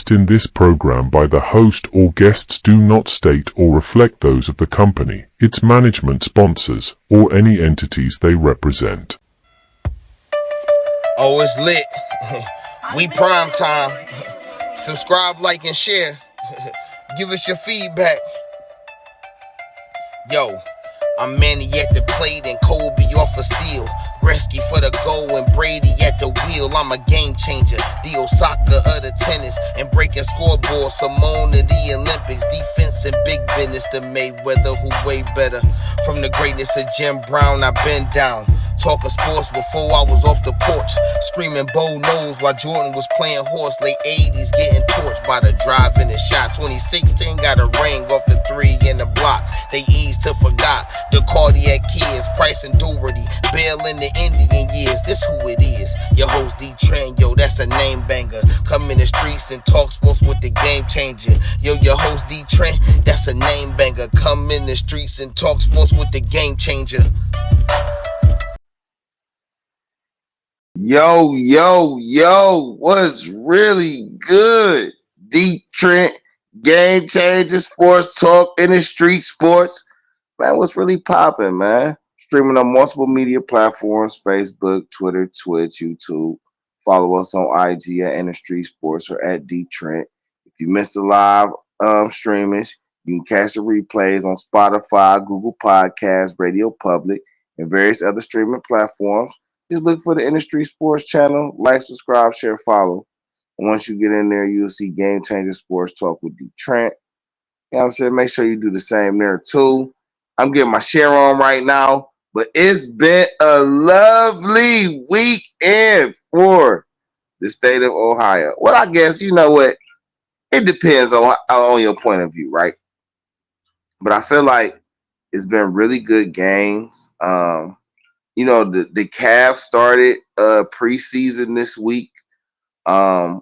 expressed in this program by the host or guests do not state or reflect those of the company, its management, sponsors, or any entities they represent. Oh, it's lit. We prime time. Subscribe, like, and share. Give us your feedback. Yo, I'm Manny at the plate and Kobe off a steal. Gretzky for the goal and Brady at the wheel. I'm a game changer, the Osaka of the tennis, and breaking scoreboards. Simone of the Olympics, defense and big business. The Mayweather who way better. From the greatness of Jim Brown, I've been down. Talking sports before I was off the porch. Screaming Bo knows while Jordan was playing horse. Late 80s getting torched by the drive and the shot. 2016 got a ring off the 3 in the block. They eased to forgot the cardiac kids. Price and Doherty, Bell in the Indian years. This who it is. Your host DeeTrynt, yo, that's a name banger. Come in the streets and talk sports with the game changer. Yo, your host DeeTrynt, that's a name banger. Come in the streets and talk sports with the game changer. Yo, what's really good? Dee Trynt, GameChangaSports Talk in the Street Sports. Man, what's really popping, man? Streaming on multiple media platforms, Facebook, Twitter, Twitch, YouTube. Follow us on IG at InDaStreetzSportz or at DeeTrynt. If you missed the live streamings, you can catch the replays on Spotify, Google Podcasts, Radio Public, and various other streaming platforms. Just look for the InDaStreetzSportz channel. Like, subscribe, share, follow. And once you get in there, you'll see GameChangaSports Talk with DeeTrynt. You know what I'm saying? Make sure you do the same there, too. I'm getting my share on right now. But it's been a lovely weekend for the state of Ohio. Well, I guess, you know what? It depends on your point of view, right? But I feel like it's been really good games. You know, the CAVS started preseason this week. I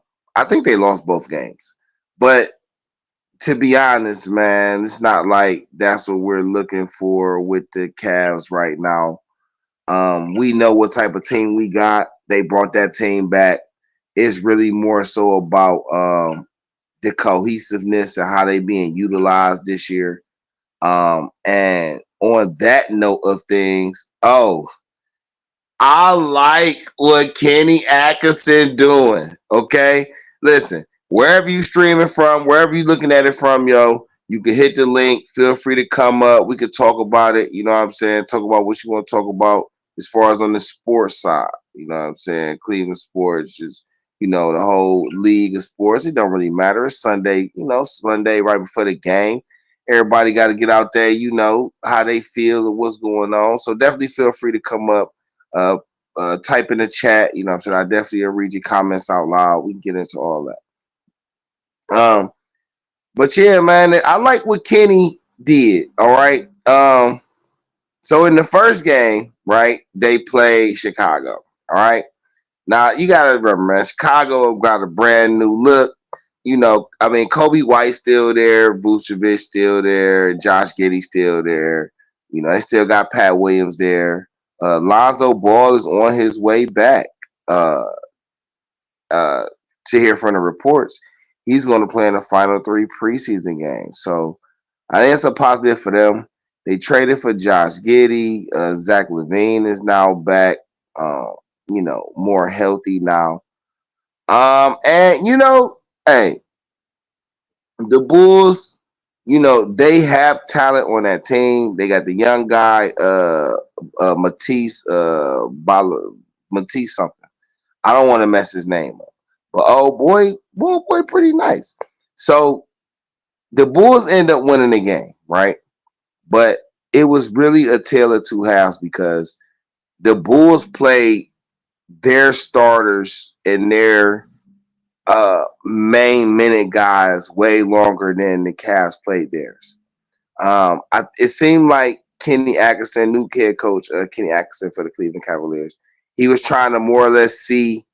think they lost both games. But to be honest, man, it's not like that's what we're looking for with the CAVS right now. We know what type of team we got. They brought that team back. It's really more so about the cohesiveness and how they being utilized this year. And on that note of things, I like what Kenny Atkinson doing. Okay, listen, wherever you streaming from, wherever you looking at it from, yo, you can hit the link. Feel free to come up. We could talk about it. You know what I'm saying? Talk about what you want to talk about as far as on the sports side. You know what I'm saying? Cleveland sports, just, you know, the whole league of sports. It don't really matter. It's Sunday, you know, Sunday right before the game. Everybody got to get out there, you know, how they feel and what's going on. So definitely feel free to come up. Type in the chat, you know what I'm saying? I definitely will read your comments out loud. We can get into all that. But yeah, man, I like what Kenny did. All right. So in the first game, right, they played Chicago. All right. Now you gotta remember, man, Chicago got a brand new look. You know, I mean, Kobe White still there, Vucevic still there, Josh Giddey still there. You know, they still got Pat Williams there. Lonzo Ball is on his way back. To hear from the reports, he's going to play in the final 3 preseason games. So I think it's a positive for them. They traded for Josh Giddey. Zach LaVine is now back. You know, more healthy now. And you know, hey, the Bulls, you know, they have talent on that team. They got the young guy, Matisse something. I don't want to mess his name up. But oh boy, pretty nice. So the Bulls end up winning the game, right? But it was really a tale of two halves because the Bulls played their starters and their main minute guys way longer than the Cavs played theirs. It seemed like Kenny Atkinson, new head coach, Kenny Atkinson for the Cleveland Cavaliers, he was trying to more or less see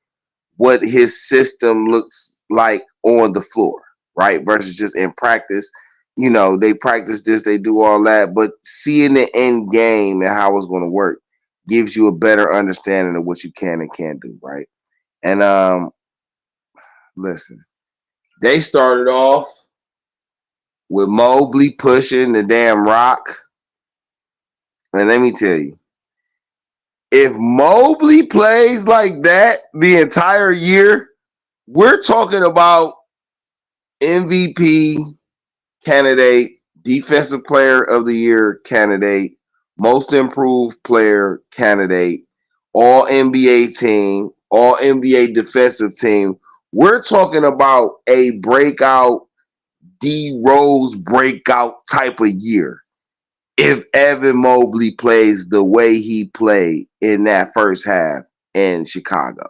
what his system looks like on the floor, right? Versus just in practice. You know, they practice this, they do all that, but seeing the end game and how it's going to work gives you a better understanding of what you can and can't do, right? And listen, They started off with Mobley pushing the damn rock. And let me tell you, if Mobley plays like that the entire year, we're talking about MVP candidate, Defensive Player of the Year candidate, Most Improved Player candidate, All NBA team, All NBA defensive team. We're talking about a breakout, D Rose breakout type of year. If Evan Mobley plays the way he played in that first half in Chicago.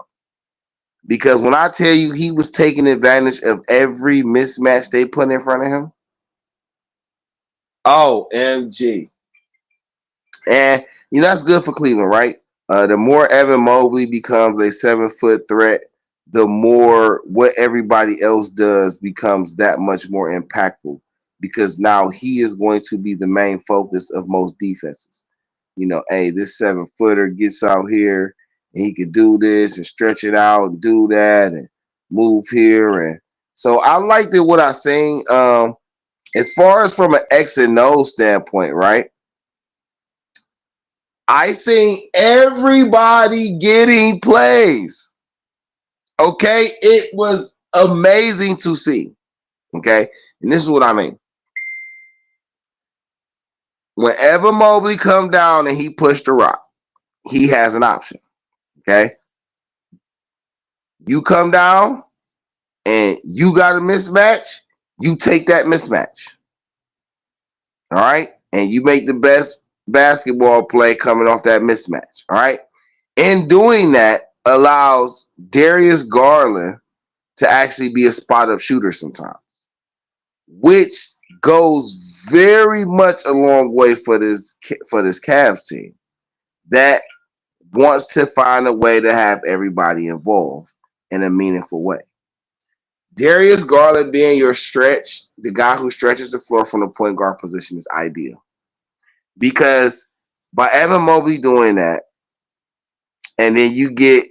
Because when I tell you he was taking advantage of every mismatch they put in front of him, OMG. And that's good for Cleveland, right? The more Evan Mobley becomes a 7-foot threat, the more what everybody else does becomes that much more impactful, because now he is going to be the main focus of most defenses. Hey, this 7-footer gets out here and he can do this and stretch it out and do that and move here. And so I liked it what I seen. As far as from an X and O standpoint, right? I seen everybody getting plays. Okay, it was amazing to see. Okay, and this is what I mean. Whenever Mobley come down and he pushed the rock, he has an option. Okay, you come down and you got a mismatch, you take that mismatch. All right, and you make the best basketball play coming off that mismatch. All right, in doing that allows Darius Garland to actually be a spot-up shooter sometimes, which goes very much a long way for this CAVS team that wants to find a way to have everybody involved in a meaningful way. Darius Garland being your stretch, the guy who stretches the floor from the point guard position, is ideal. Because by Evan Mobley doing that, and then you get,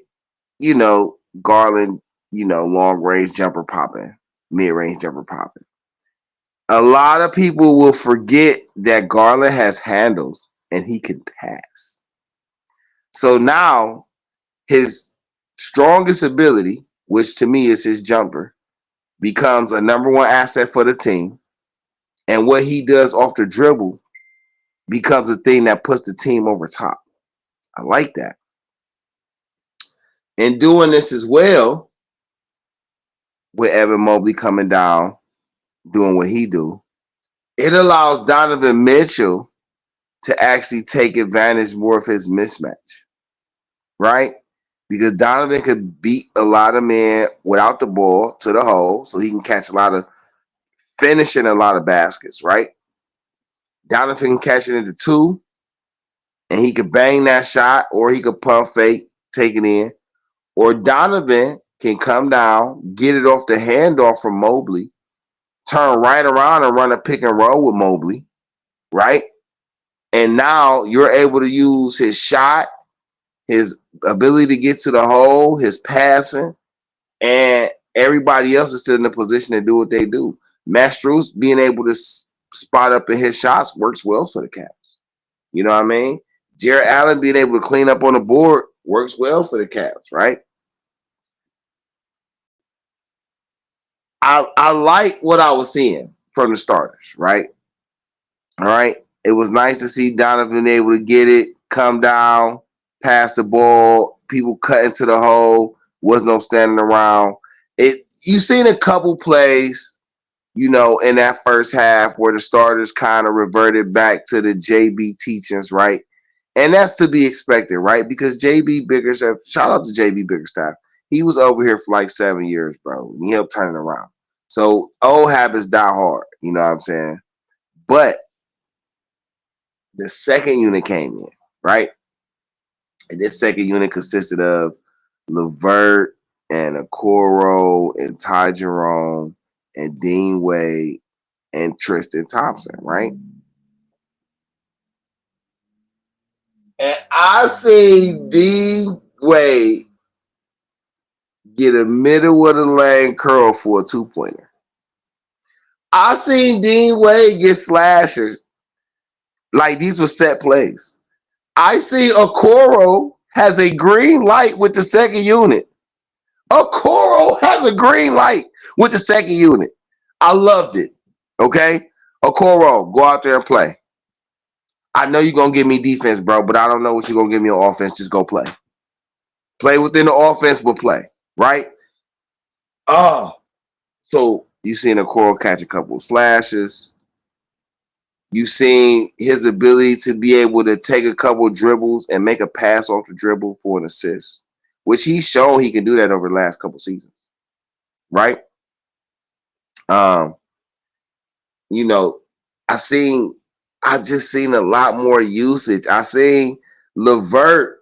Garland, long range jumper popping, mid range jumper popping. A lot of people will forget that Garland has handles and he can pass. So now his strongest ability, which to me is his jumper, becomes a number one asset for the team. And what he does off the dribble becomes a thing that puts the team over top. I like that. In doing this as well, with Evan Mobley coming down, doing what he do, it allows Donovan Mitchell to actually take advantage more of his mismatch, right? Because Donovan could beat a lot of men without the ball to the hole, so he can catch finishing a lot of baskets, right? Donovan can catch it into two, and he could bang that shot, or he could pump fake, take it in. Or Donovan can come down, get it off the handoff from Mobley, turn right around and run a pick and roll with Mobley, right? And now you're able to use his shot, his ability to get to the hole, his passing, and everybody else is still in the position to do what they do. Mastruz being able to spot up in his shots works well for the Cavs. You know what I mean? Jarrett Allen being able to clean up on the board works well for the Cavs, right? I like what I was seeing from the starters, right? All right. It was nice to see Donovan able to get it, come down, pass the ball, people cut into the hole, was no standing around. You seen a couple plays, in that first half where the starters kind of reverted back to the JB teachings, right? And that's to be expected, right? Because JB Bickerstaff, shout out to JB Bickerstaff. He was over here for like 7 years, bro. And he helped turn it around. So old habits die hard, you know what I'm saying? But the second unit came in, right? And this second unit consisted of LeVert and Okoro and Ty Jerome and Dean Wade and Tristan Thompson, right? And I see Dean Wade get a middle of the lane curl for a 2-pointer. I seen Dean Wade get slashers. Like these were set plays. I see Okoro has a green light with the second unit. Okoro has a green light with the second unit. I loved it. Okay? Okoro, go out there and play. I know you're going to give me defense, bro, but I don't know what you're going to give me on offense. Just go play. Play within the offense, but play. Right? Oh. So you seen Okoro catch a couple of slashes. You seen his ability to be able to take a couple of dribbles and make a pass off the dribble for an assist, which he's shown he can do that over the last couple of seasons. Right? Um, you know, I just seen a lot more usage. I seen Levert.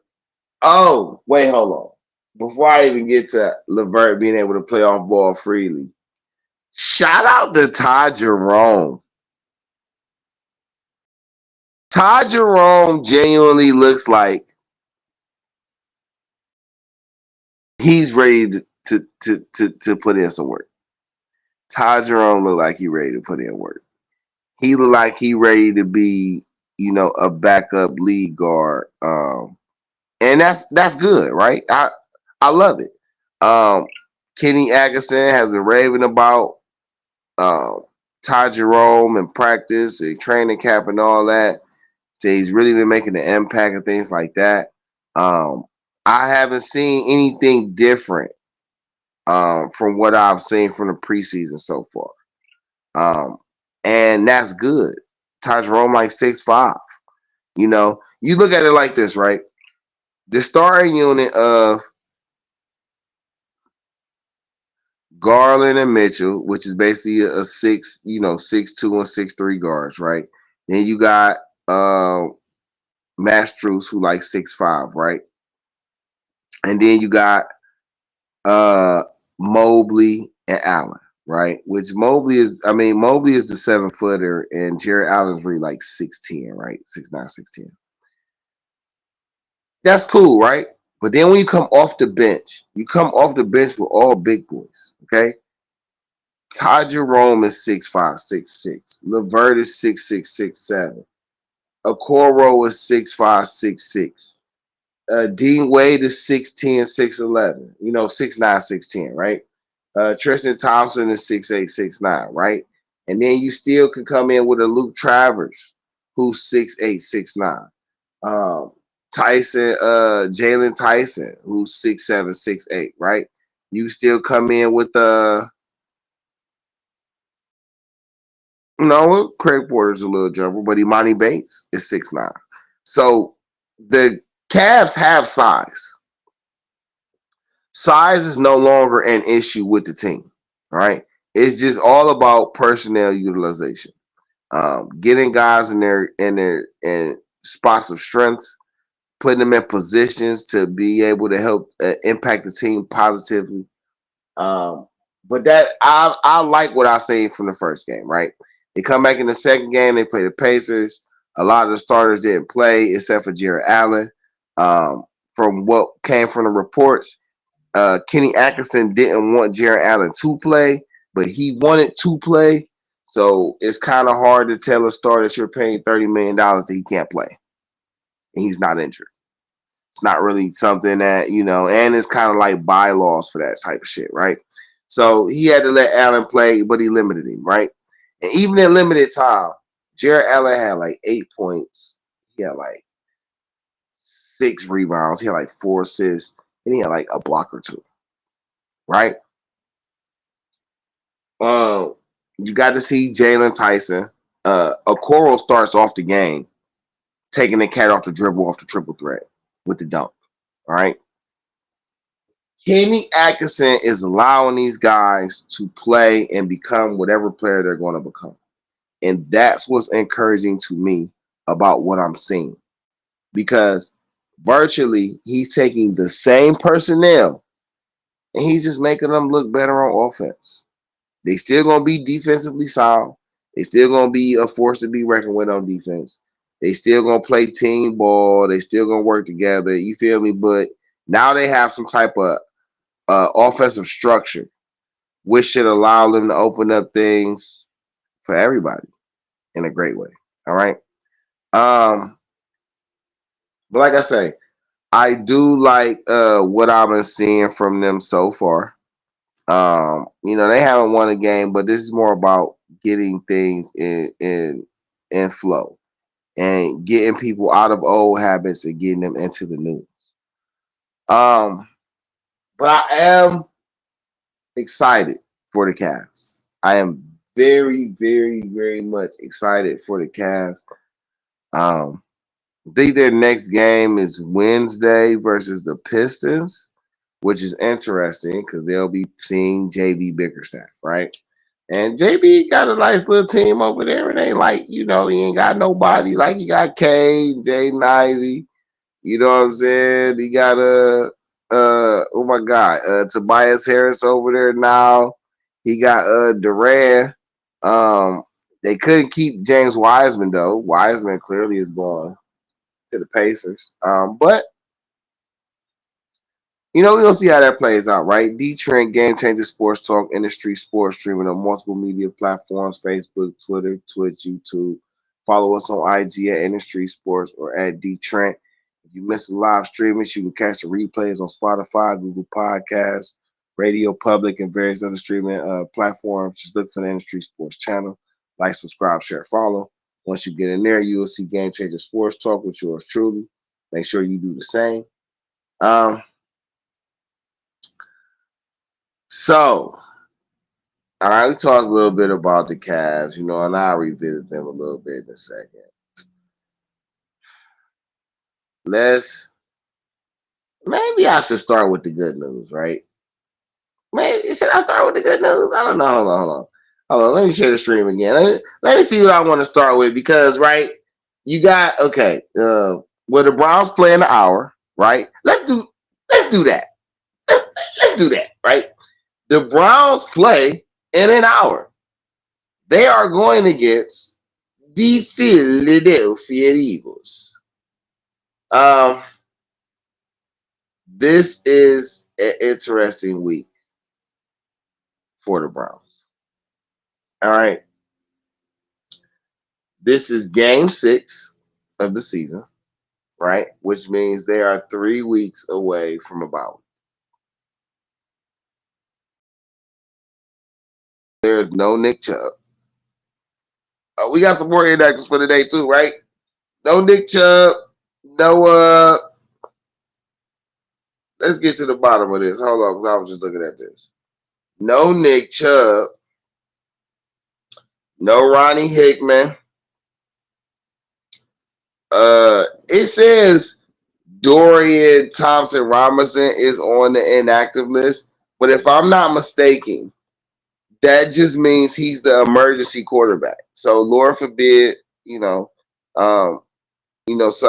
Oh, wait, hold on. Before I even get to Levert being able to play off ball freely, shout out to Ty Jerome. Ty Jerome genuinely looks like he's ready to put in some work. Ty Jerome look like he ready to put in work. He look like he ready to be, a backup lead guard. And that's good, right? I love it. Kenny Atkinson has been raving about Ty Jerome in practice and training camp and all that. So he's really been making an impact and things like that. I haven't seen anything different from what I've seen from the preseason so far. And that's good. Ty Jerome like 6'5". You look at it like this, right? The starting unit of Garland and Mitchell, which is basically a 6'2" and 6'3" guards, right? Then you got Mastruz, who like 6'5", right? And then you got Mobley and Allen, right? Which Mobley is the 7-footer, and Jared Allen's really like 6'10", right? 6'9", 6'10". That's cool, right? But then when you come off the bench, with all big boys, okay? Ty Jerome is 6'5", 6'6". Levert is 6'6", 6'7". Okoro is 6'5", 6'6". Dean Wade is 6'10", 6'11". 6'9", 6'10", right? Tristan Thompson is 6'8", 6'9", right? And then you still can come in with a Luke Travers, who's 6'8", 6'9". Jalen Tyson, who's 6'7", 6'8", right? You still come in with Craig Porter's a little jumper, but Imani Bates is 6'9". So the Cavs have size. Size is no longer an issue with the team, right? It's just all about personnel utilization. Getting guys in their spots of strengths, putting them in positions to be able to help impact the team positively. But that I like what I seen from the first game, right? They come back in the second game, they play the Pacers. A lot of the starters didn't play except for Jared Allen. From what came from the reports, Kenny Atkinson didn't want Jared Allen to play, but he wanted to play. So it's kind of hard to tell a star that you're paying $30 million that he can't play. And he's not injured. It's not really something that, and it's kind of like bylaws for that type of shit, right? So he had to let Allen play, but he limited him, right? And even in limited time, Jared Allen had like 8 points. He had like 6 rebounds. He had like 4 assists. And he had like a block or 2, right? You got to see Jalen Tyson. Okoro starts off the game taking the cat off the dribble off the triple threat with the dunk. All right. Kenny Atkinson is allowing these guys to play and become whatever player they're going to become. And that's what's encouraging to me about what I'm seeing. Because virtually he's taking the same personnel and he's just making them look better on offense. They still going to be defensively sound. They still going to be a force to be reckoned with on defense. They still going to play team ball. They still going to work together. You feel me? But now they have some type of offensive structure, which should allow them to open up things for everybody in a great way. All right. Um, but like I say, I do like what I've been seeing from them so far. They haven't won a game, but this is more about getting things in flow and getting people out of old habits and getting them into the new ones. But I am excited for the Cavs. I am very, very, very much excited for the Cavs. Um, I think their next game is Wednesday versus the Pistons, which is interesting because they'll be seeing JB Bickerstaff, right? And JB got a nice little team over there. It ain't like, he ain't got nobody. Like, he got Cade, Jaden Ivey. You know what I'm saying? He got oh my God, Tobias Harris over there now. He got Duran. They couldn't keep James Wiseman though. Wiseman clearly is going to the Pacers. But we're going to see how that plays out, right? Dee Trynt, GameChangaSports Talk, Industry Sports, streaming on multiple media platforms, Facebook, Twitter, Twitch, YouTube. Follow us on IG at InDaStreetzSportz or at DeeTrynt. If you miss the live streamings, you can catch the replays on Spotify, Google Podcasts, Radio Public, and various other streaming platforms. Just look for the InDaStreetzSportz channel. Like, subscribe, share, follow. Once you get in there, you will see Game Changer Sports Talk with yours truly. Make sure you do the same. So, all right, we talked a little bit about the Cavs, and I'll revisit them a little bit in a second. Maybe I should start with the good news, right? Maybe should I start with the good news? I don't know. Hold on. Let me share the stream again. Let me see what I want to start with because, right, you got well, the Browns play in an hour, right? Let's do that. Let's do that, right? The Browns play in an hour. They are going against the Philadelphia Eagles. This is an interesting week for the Browns. All right. This is game 6 of the season, right? Which means they are 3 weeks away from a bye. There is no Nick Chubb. We got some more inactives for today too, right? No Nick Chubb. No. Let's get to the bottom of this. Hold on, because I was just looking at this. No Nick Chubb. No Ronnie Hickman. It says Dorian Thompson Robinson is on the inactive list, but if I'm not mistaken, that just means he's the emergency quarterback. So Lord forbid, something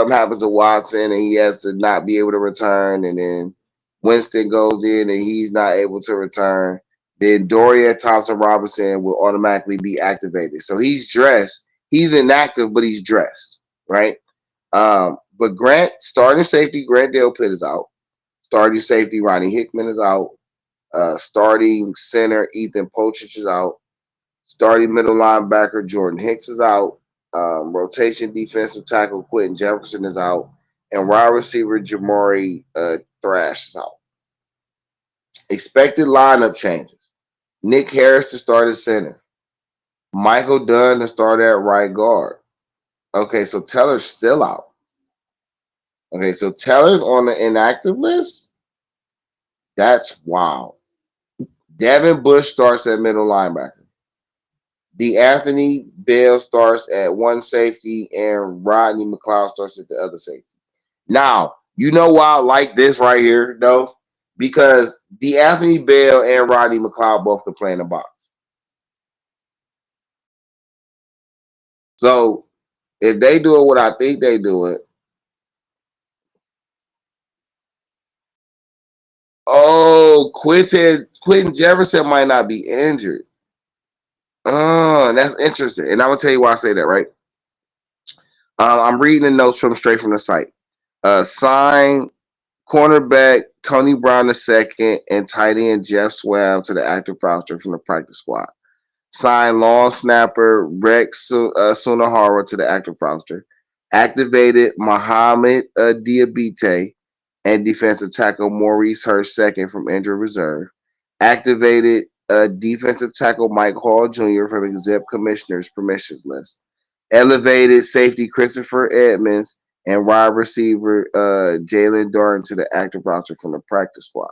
happens to Watson and he has to not be able to return, and then Winston goes in and he's not able to return, then Dorian Thompson Robinson will automatically be activated. So he's dressed. He's inactive, but he's dressed, right? But starting safety, Grant Delpit is out. Starting safety, Ronnie Hickman is out. Starting center, Ethan Pochich is out. Starting middle linebacker, Jordan Hicks is out. Rotation defensive tackle, Quentin Jefferson is out. And wide receiver, Jamari Thrash is out. Expected lineup changes. Nick Harris to start at center. Michael Dunn to start at right guard. Okay, so Teller's still out. Okay, so Teller's on the inactive list? That's wild. Devin Bush starts at middle linebacker. D'Anthony Bell starts at one safety, and Rodney McLeod starts at the other safety. Now, you know why I like this right here, though? Because D'Anthony Bell and Rodney McLeod both can play in the box. So, if they do it what I think they do it, Quentin Jefferson might not be injured. Oh, that's interesting. And I'm going to tell you why I say that, right? I'm reading the notes straight from the site. Sign cornerback Tony Brown II and tight end Jeff Swab to the active roster from the practice squad. Signed long snapper Rex Sunahara to the active roster. Activated Muhammad Diabite and defensive tackle Maurice Hurst second from injured reserve. Activated defensive tackle Mike Hall Jr. from exempt commissioner's permissions list. Elevated safety Christopher Edmonds and wide receiver Jalen Darden to the active roster from the practice squad.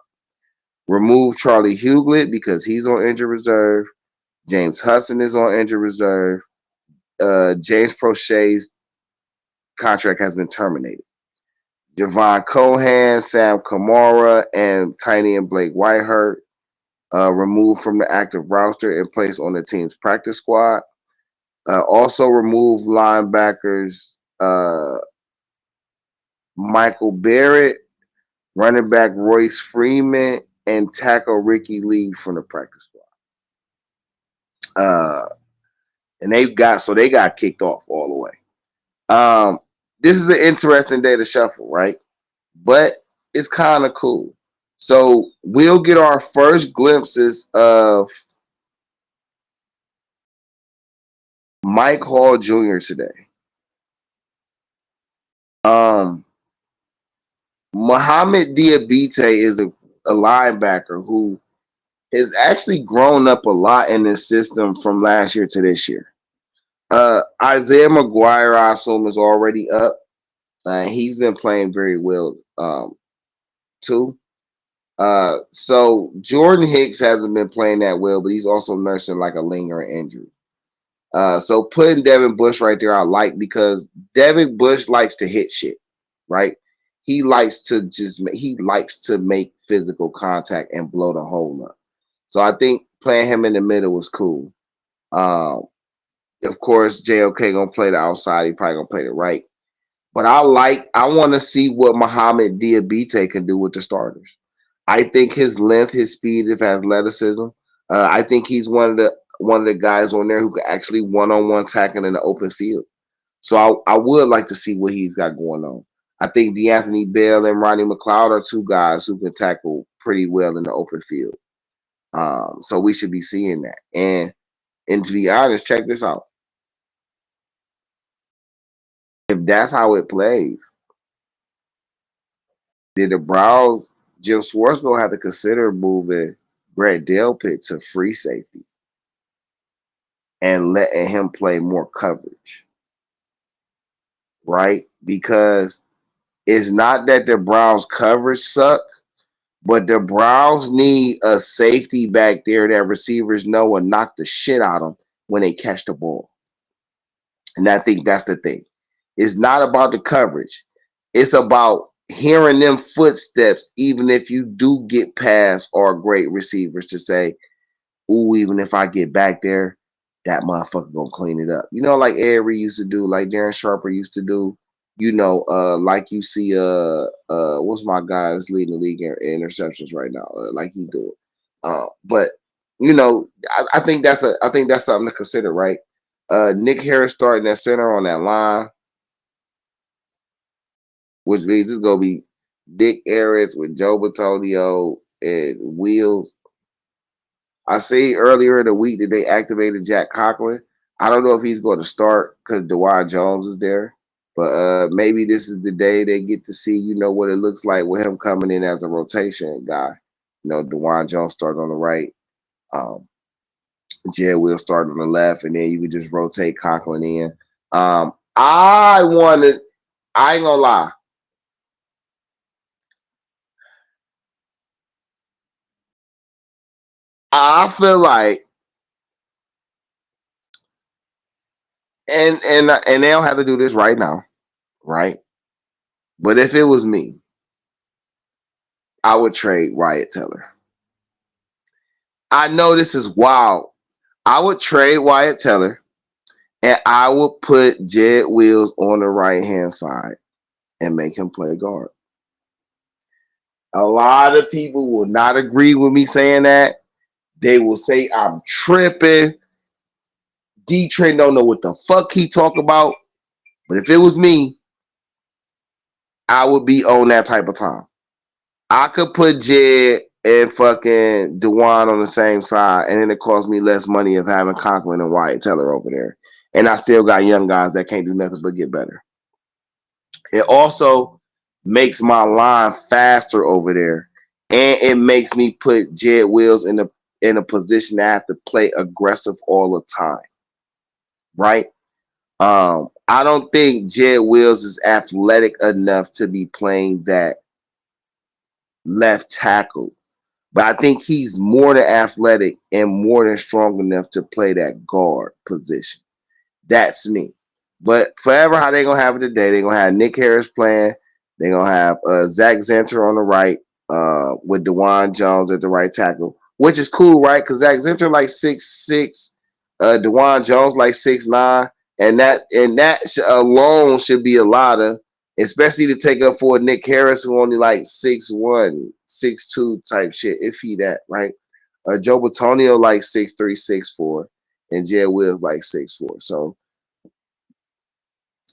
Remove Charlie Huglet because he's on injured reserve. James Hudson is on injured reserve. James Prochet's contract has been terminated. Javon Cohan, Sam Kamara, and Tiny and Blake Whitehurt removed from the active roster and placed on the team's practice squad. Also removed linebackers Michael Barrett, running back Royce Freeman, and tackle Ricky Lee from the practice squad. And they got kicked off all the way. This is an interesting day to shuffle, right? But it's kind of cool. So we'll get our first glimpses of Mike Hall Jr. today. Muhammad Diabite is a linebacker who has actually grown up a lot in this system from last year to this year. Isaiah McGuire, I assume, is already up. He's been playing very well too. So Jordan Hicks hasn't been playing that well, but he's also nursing like a lingering injury. So putting Devin Bush right there, I like because Devin Bush likes to hit shit, right? He likes to make physical contact and blow the hole up. So I think playing him in the middle was cool. Of course, JOK gonna play the outside. He probably gonna play the right. But I want to see what Muhammad Diabite can do with the starters. I think his length, his speed, his athleticism. I think he's one of the guys on there who can actually one-on-one tackle in the open field. So I would like to see what he's got going on. I think DeAnthony Bell and Ronnie McLeod are two guys who can tackle pretty well in the open field. So we should be seeing that. And to be honest, check this out. If that's how it plays, then the Browns, Jim Schwartz will have to consider moving Brett Delpit to free safety and letting him play more coverage, right? Because it's not that the Browns coverage suck, but the Browns need a safety back there that receivers know will knock the shit out of them when they catch the ball. And I think that's the thing. It's not about the coverage. It's about hearing them footsteps, even if you do get past our great receivers to say, ooh, even if I get back there, that motherfucker gonna clean it up. You know, like Avery used to do, like Darren Sharper used to do, you know, like you see what's my guy that's leading the league in interceptions right now, like he do it. But you know, I think that's something to consider, right? Nick Harris starting at center on that line, which means it's gonna be Nick Harris with Joe Batonio and Wheels. I see earlier in the week that they activated Jack Conklin. I don't know if he's going to start because DeWan Jones is there, but maybe this is the day they get to see, you know, what it looks like with him coming in as a rotation guy. You know, DeWan Jones started on the right, Jed will start on the left, and then you can just rotate Conklin in. I ain't gonna lie. I feel like, and they don't have to do this right now, right? But if it was me, I would trade Wyatt Teller. I know this is wild. I would trade Wyatt Teller, and I would put Jed Wills on the right-hand side and make him play guard. A lot of people will not agree with me saying that. They will say I'm tripping. DeeTrynt don't know what the fuck he talk about. But if it was me, I would be on that type of time. I could put Jed and fucking Dewan on the same side, and then it costs me less money of having Conklin and Wyatt Teller over there. And I still got young guys that can't do nothing but get better. It also makes my line faster over there, and it makes me put Jed Wills in a position to have to play aggressive all the time, right? I don't think Jed Wills is athletic enough to be playing that left tackle, but I think he's more than athletic and more than strong enough to play that guard position. That's me. But forever, how they gonna have it today? They gonna have Nick Harris playing. They gonna have Zach Zenter on the right, with DeJuan Jones at the right tackle, which is cool, right? Because Zach Zenter like 6'6", DeJuan Jones like 6'9", and that alone should be a lot of, especially to take up for Nick Harris who only like 6'1", 6'2" type shit, if he that, right? Joe Batonio like 6'3", 6'4", and Jed Wills like 6'4". So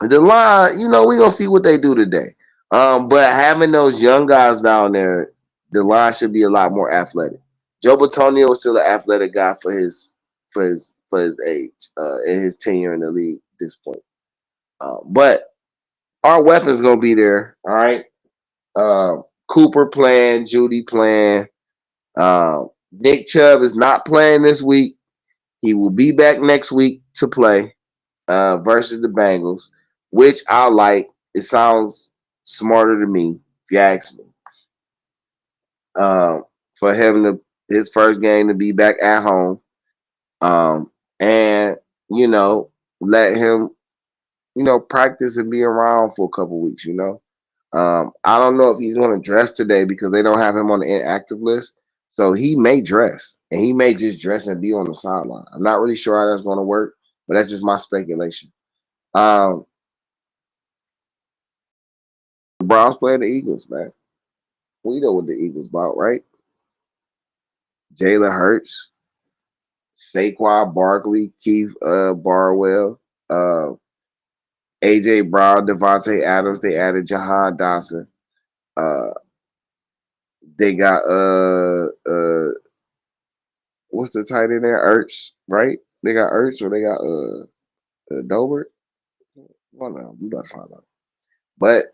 the line, we gonna see what they do today. But having those young guys down there, the line should be a lot more athletic. Joe Batonio is still an athletic guy for his age, and his tenure in the league at this point. But our weapons gonna be there. All right. Cooper playing, Judy playing. Nick Chubb is not playing this week. He will be back next week to play versus the Bengals, which I like. It sounds smarter to me, if you ask me. For him to his first game to be back at home, and let him practice and be around for a couple weeks. I don't know if he's going to dress today because they don't have him on the inactive list. So he may dress, and he may just dress and be on the sideline. I'm not really sure how that's going to work, but that's just my speculation. The Browns play the Eagles, man. We know what the Eagles about, right? Jalen Hurts, Saquon Barkley, Keith Barwell, AJ Brown, Devontae Adams. They added Jahan Dotson. They got what's the tight end there? Ertz, right? They got Ertz, or they got Dobert. Well, no, we gotta find out. But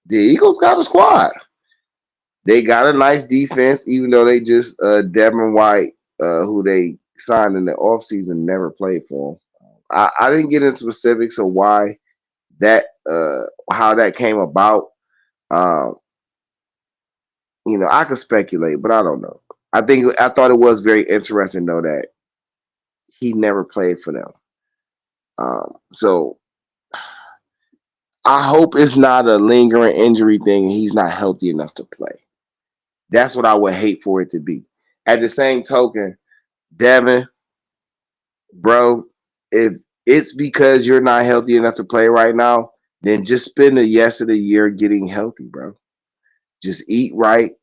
the Eagles got a squad. They got a nice defense, even though they just Devin White, who they signed in the offseason, never played for them. I didn't get into specifics of why that how that came about. I could speculate, but I don't know. I thought it was very interesting though that he never played for them. So I hope it's not a lingering injury thing and he's not healthy enough to play. That's what I would hate for it to be. At the same token, Devin, bro, if it's because you're not healthy enough to play right now, then just spend the rest of the year getting healthy, bro. Just eat right,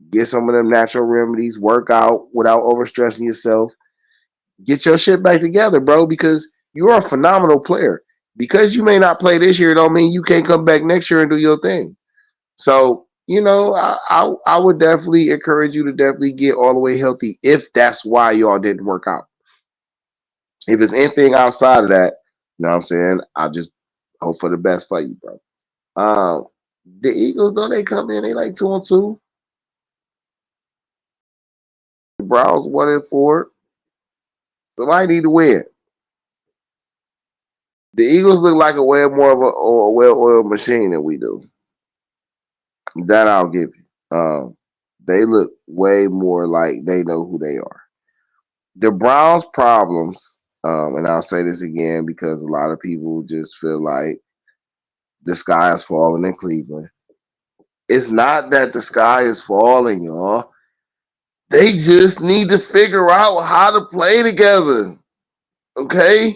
get some of them natural remedies, work out without overstressing yourself. Get your shit back together, bro, because you're a phenomenal player. Because you may not play this year, don't mean you can't come back next year and do your thing. So, I would definitely encourage you to definitely get all the way healthy if that's why y'all didn't work out. If it's anything outside of that, you know what I'm saying? I just hope for the best for you, bro. The Eagles, though, they come in, they like 2-2. The Browns 1-4. Somebody need to win. The Eagles look like a way more of a well-oiled machine than we do. That I'll give you. They look way more like they know who they are. The Browns' problems, and I'll say this again because a lot of people just feel like the sky is falling in Cleveland. It's not that the sky is falling, y'all. They just need to figure out how to play together. Okay?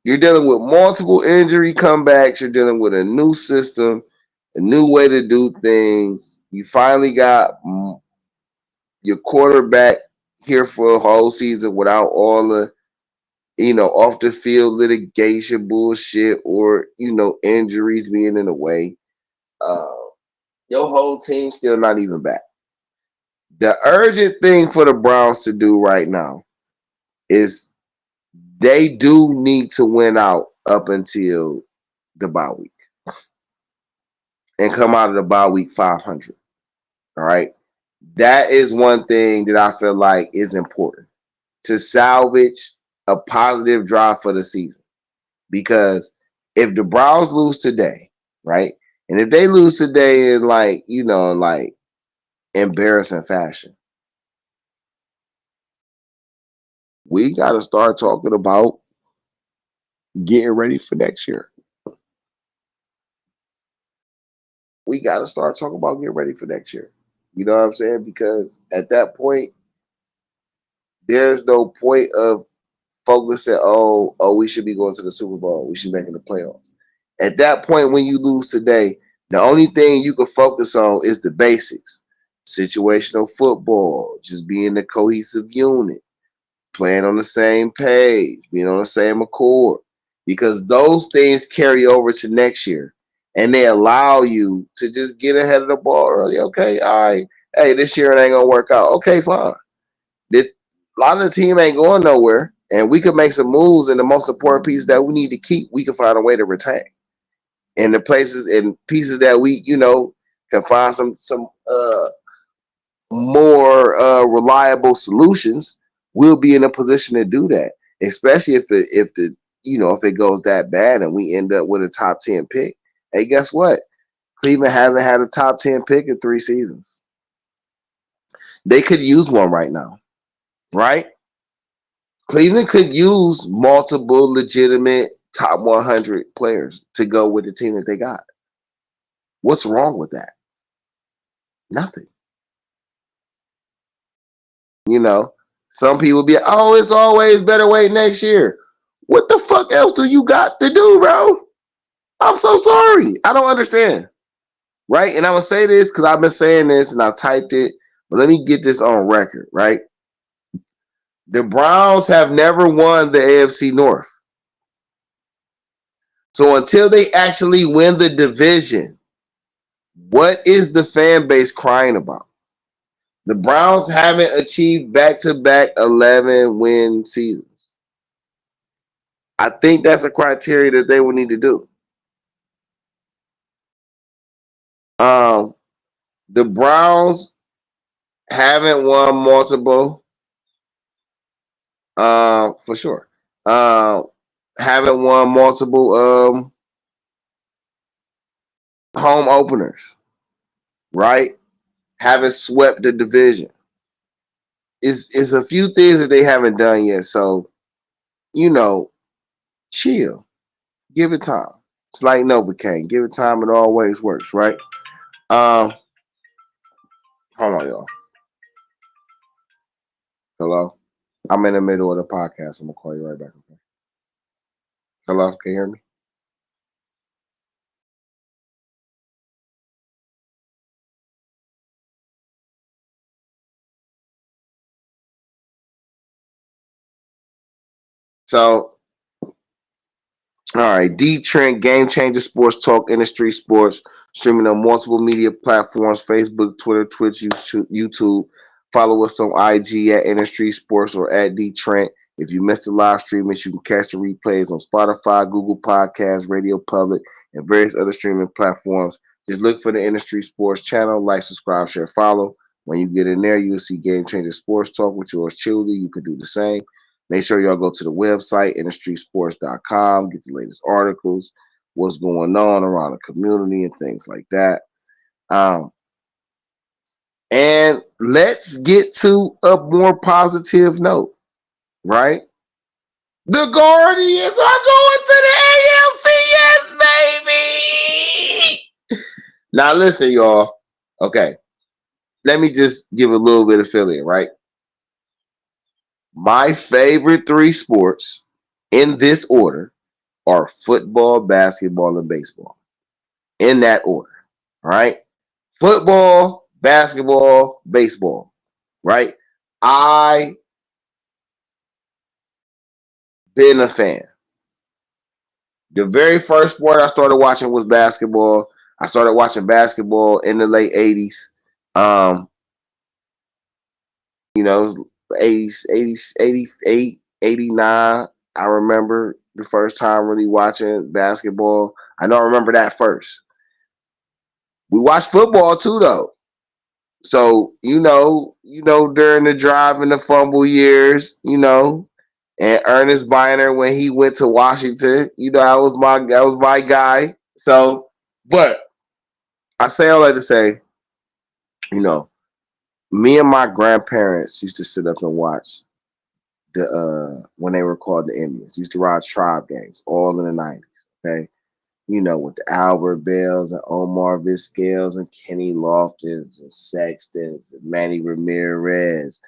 You're dealing with multiple injury comebacks. You're dealing with a new system, a new way to do things. You finally got your quarterback here for a whole season without all the, off the field litigation bullshit or, injuries being in the way. Your whole team's still not even back. The urgent thing for the Browns to do right now is they do need to win out up until the bye week and come out of the bye week 500. All right. That is one thing that I feel like is important to salvage a positive drive for the season. Because if the Browns lose today, right? And if they lose today in like embarrassing fashion, we got to start talking about getting ready for next year. We got to start talking about getting ready for next year. You know what I'm saying? Because at that point, there's no point of focusing, we should be going to the Super Bowl. We should be making the playoffs. At that point, when you lose today, the only thing you can focus on is the basics. Situational football, just being the cohesive unit, playing on the same page, being on the same accord. Because those things carry over to next year. And they allow you to just get ahead of the ball early. Okay, all right. Hey, this year it ain't going to work out. Okay, fine. A lot of the team ain't going nowhere, and we could make some moves. And the most important piece that we need to keep, we can find a way to retain. And the places and pieces that we, can find some more reliable solutions, we'll be in a position to do that. Especially if it goes that bad and we end up with a top 10 pick. Hey, guess what? Cleveland hasn't had a top 10 pick in 3 seasons. They could use one right now, right? Cleveland could use multiple legitimate top 100 players to go with the team that they got. What's wrong with that? Nothing. Some people be, it's always better wait next year. What the fuck else do you got to do, bro? I'm so sorry. I don't understand. Right? And I'm going to say this because I've been saying this and I typed it, but let me get this on record, right? The Browns have never won the AFC North. So until they actually win the division, what is the fan base crying about? The Browns haven't achieved back-to-back 11-win seasons. I think that's a criteria that they would need to do. The Browns haven't won multiple, for sure. Haven't won multiple home openers, right? Haven't swept the division. It's a few things that they haven't done yet. So, chill. Give it time. It's like Novocaine. Give it time. It always works, right? Hold on, y'all. Hello? I'm in the middle of the podcast. I'm going to call you right back, okay? Hello? Can you hear me? So, all right, Dee Trynt, GameChangaSports Talk, InDaStreetzSportz, streaming on multiple media platforms, Facebook, Twitter, Twitch, YouTube. Follow us on IG at InDaStreetzSportz or at Dee Trynt. If you missed the live streamings, you can catch the replays on Spotify, Google Podcasts, Radio Public, and various other streaming platforms. Just look for the InDaStreetzSportz channel, like, subscribe, share, follow. When you get in there, you'll see GameChangaSports Talk with yours truly. You can do the same. Make sure y'all go to the website, InDaStreetzSportz.com, get the latest articles, what's going on around the community and things like that. And let's get to a more positive note, right? The Guardians are going to the ALCS, baby! Now listen, y'all. Okay. Let me just give a little bit of fill-in, right? My favorite 3 sports in this order are football, basketball, and baseball. In that order. All right. Football, basketball, baseball. Right. I been a fan. The very first sport I started watching was basketball. I started watching basketball in the late 80s. You know, it was 80s, 80s, 88, 89. I remember the first time really watching basketball. I know I remember that first. We watched football too, though. So during the drive and the fumble years, and Ernest Biner when he went to Washington, that was my guy. So, but I say all that to say, you know, me and my grandparents used to sit up and watch the when they were called the Indians. Used to watch tribe games all in the 90s. Okay. With the Albert Bells and Omar Vizquels and Kenny Loftons and Sextons and Manny Ramirez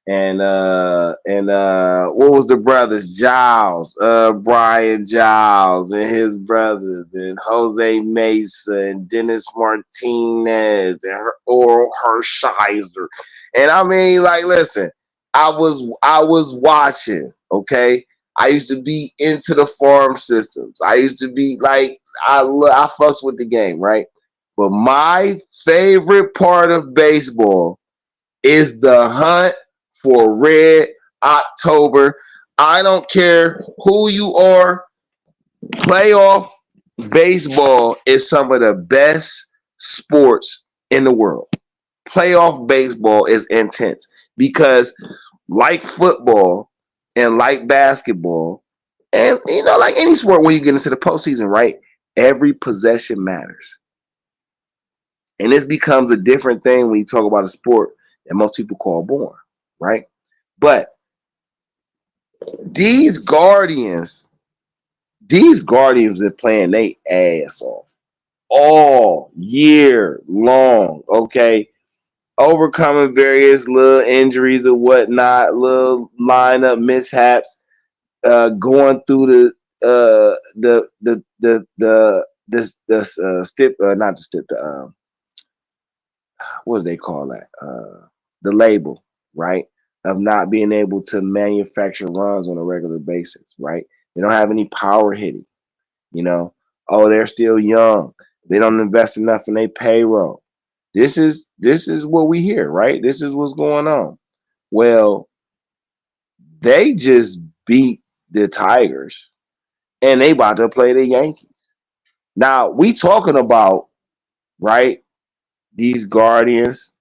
and what was the brothers? Giles, Brian Giles and his brothers, and Jose Mesa and Dennis Martinez and Oral Hershiser. And I mean, like, listen, I was watching, okay? I used to be into the farm systems. I used to be like, I fucks with the game, right? But my favorite part of baseball is the hunt for Red October. I don't care who you are. Playoff baseball is some of the best sports in the world. Playoff baseball is intense because, like football and like basketball, and like any sport, when you get into the postseason, right? Every possession matters. And this becomes a different thing when you talk about a sport that most people call boring, right? But these Guardians are playing their ass off all year long, okay? Overcoming various little injuries or whatnot, little lineup mishaps, going through what do they call that? The label, right? Of not being able to manufacture runs on a regular basis, right? They don't have any power hitting, you know. Oh, they're still young. They don't invest enough in their payroll. This is what we hear, right? This is what's going on. Well, they just beat the Tigers and they about to play the Yankees. Now, we talking about, right, these Guardians,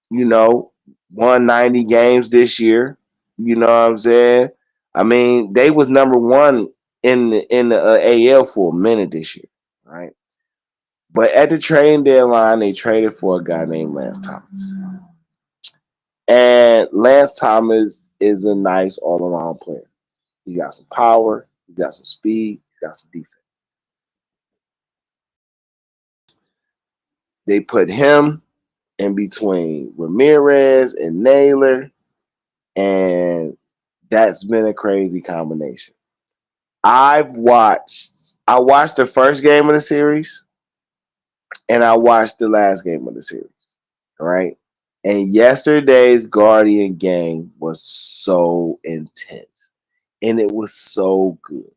won 90 games this year. You know what I'm saying? I mean, they was number one in the AL for a minute this year, right? But at the trade deadline, they traded for a guy named Lance Thomas. And Lance Thomas is a nice all-around player. He got some power, he's got some speed, he's got some defense. They put him in between Ramirez and Naylor, and that's been a crazy combination. I watched the first game of the series, and I watched the last game of the series. All right. And yesterday's Guardian game was so intense. And it was so good.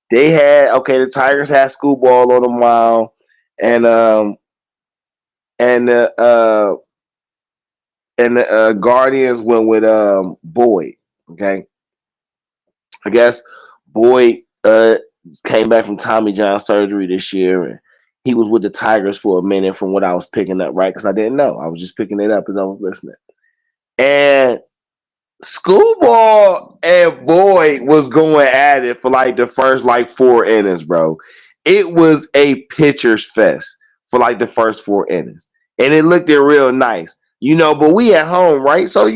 The Tigers had Schoolball on the mound, and and the Guardians went with Boyd. Okay. I guess Boyd came back from Tommy John surgery this year, and he was with the Tigers for a minute from what I was picking up, right? Because I didn't know. I was just picking it up as I was listening. And Schoolball and Boyd was going at it for like the first 4 innings, bro. It was a pitcher's fest for like the first 4 innings. And it looked real nice. But we at home, right? So,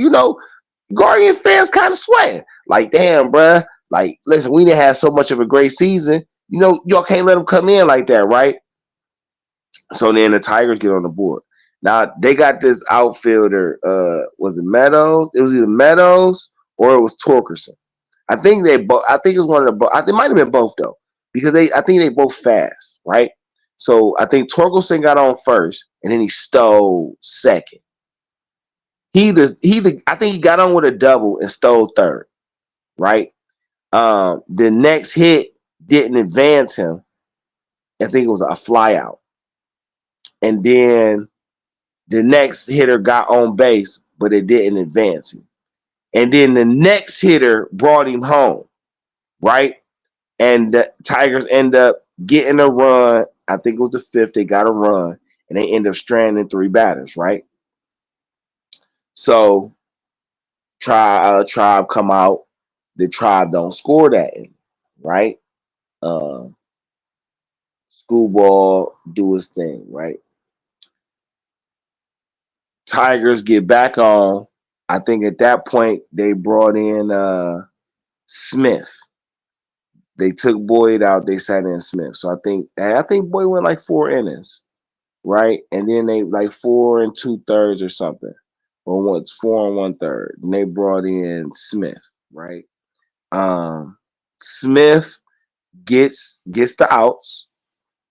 Guardian fans kind of sweating. Like, damn, bruh. Like, listen, we didn't have so much of a great season. Y'all can't let them come in like that, right? So then the Tigers get on the board. Now they got this outfielder. Was it Meadows? It was either Meadows or it was Torkelson. I think they both. I think it was one of the both. It might have been both though, because I think they both fast, right? So I think Torkelson got on first, and then he stole second. I think he got on with a double and stole third, right? The next hit didn't advance him. I think it was a fly out, and then the next hitter got on base, but it didn't advance him. And then the next hitter brought him home, right? And the Tigers end up getting a run. I think it was the fifth. They got a run, and they end up stranding 3 batters, right? So Tribe come out. The Tribe don't score that inning, right? Schoolball do his thing, right? Tigers get back on. I think at that point they brought in Smith. They took Boyd out. They sat in Smith. So I think Boyd went like 4 innings, right? And then they like 4 2/3 or something, or once 4 1/3. And they brought in Smith, right? Smith gets the outs.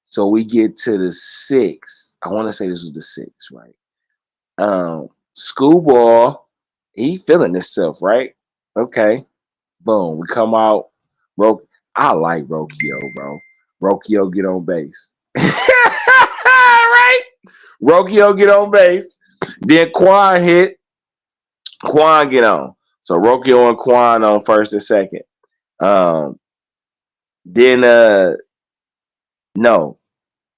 So we get to the 6th. I want to say this was the 6th, right? Schoolball, he feeling himself, right? Okay. Boom. We come out. I like Rokio, bro. Rokio get on base. Right? Rokio get on base. Then Quan hit. Quan get on. So Rokio and Quan on first and second. Then no.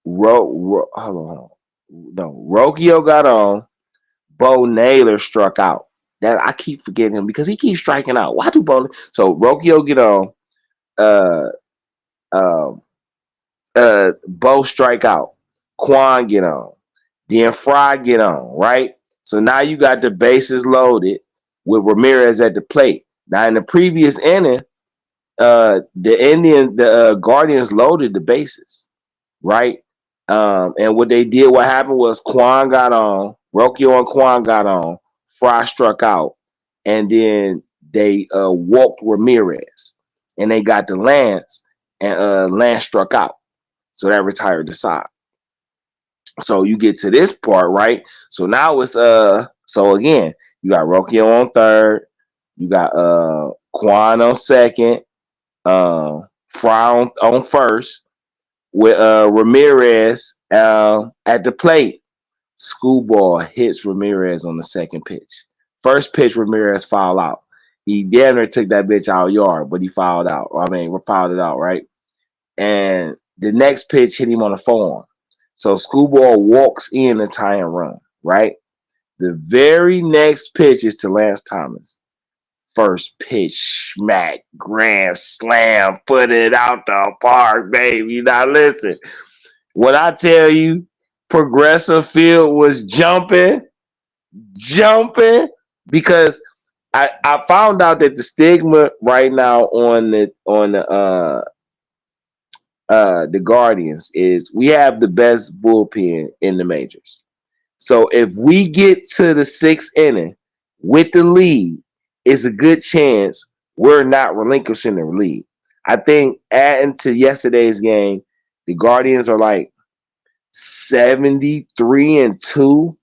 Hold on. No. Rokio got on. Bo Naylor struck out. That I keep forgetting him because he keeps striking out. Why do Bo? So Rokio get on. Bo strike out. Quan get on. Then Fry get on. Right. So now you got the bases loaded with Ramirez at the plate. Now in the previous inning, the Guardians loaded the bases. Right. And what happened was Quan got on. Rokio and Quan got on. Fry struck out, and then they walked Ramirez, and they got to Lance, and Lance struck out, so that retired the side. So you get to this part, right? So now it's so again, you got Rokio on third, you got Quan on second, Fry on first, with Ramirez at the plate. Schoolball hits Ramirez on the second pitch. First pitch, Ramirez fouled out. He damn near took that bitch out yard, but he fouled out. Fouled it out, right? And the next pitch hit him on the forearm. So Schoolball walks in the tying run, right? The very next pitch is to Lance Thomas. First pitch, smack, grand slam, put it out the park, baby. Now listen, when I tell you Progressive Field was jumping because I found out that the stigma right now on the Guardians is we have the best bullpen in the majors. So if we get to the 6th inning with the lead, it's a good chance we're not relinquishing the lead. I think adding to yesterday's game, the Guardians are like 73-2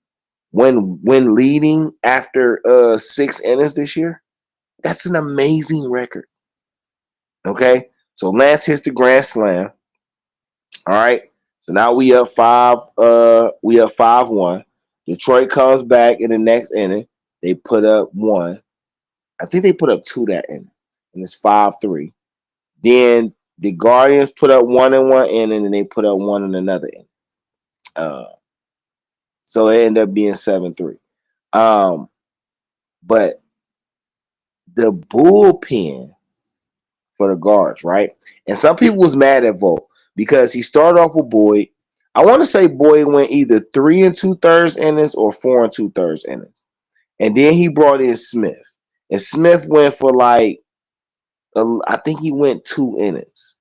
when leading after 6 innings this year. That's an amazing record. Okay, so Lance hits the grand slam. All right, so now we up 5-1. Detroit comes back in the next inning. They put up 1. I think they put up 2 that inning, and it's 5-3. Then the Guardians put up 1 in one inning, and they put up 1 in another inning. So it ended up being 7-3. But the bullpen for the Guards, right? And some people was mad at Volt because he started off with Boyd. I want to say Boyd went either 3 2/3 innings or 4 2/3 innings. And then he brought in Smith. And Smith went for like, I think he went 2 innings.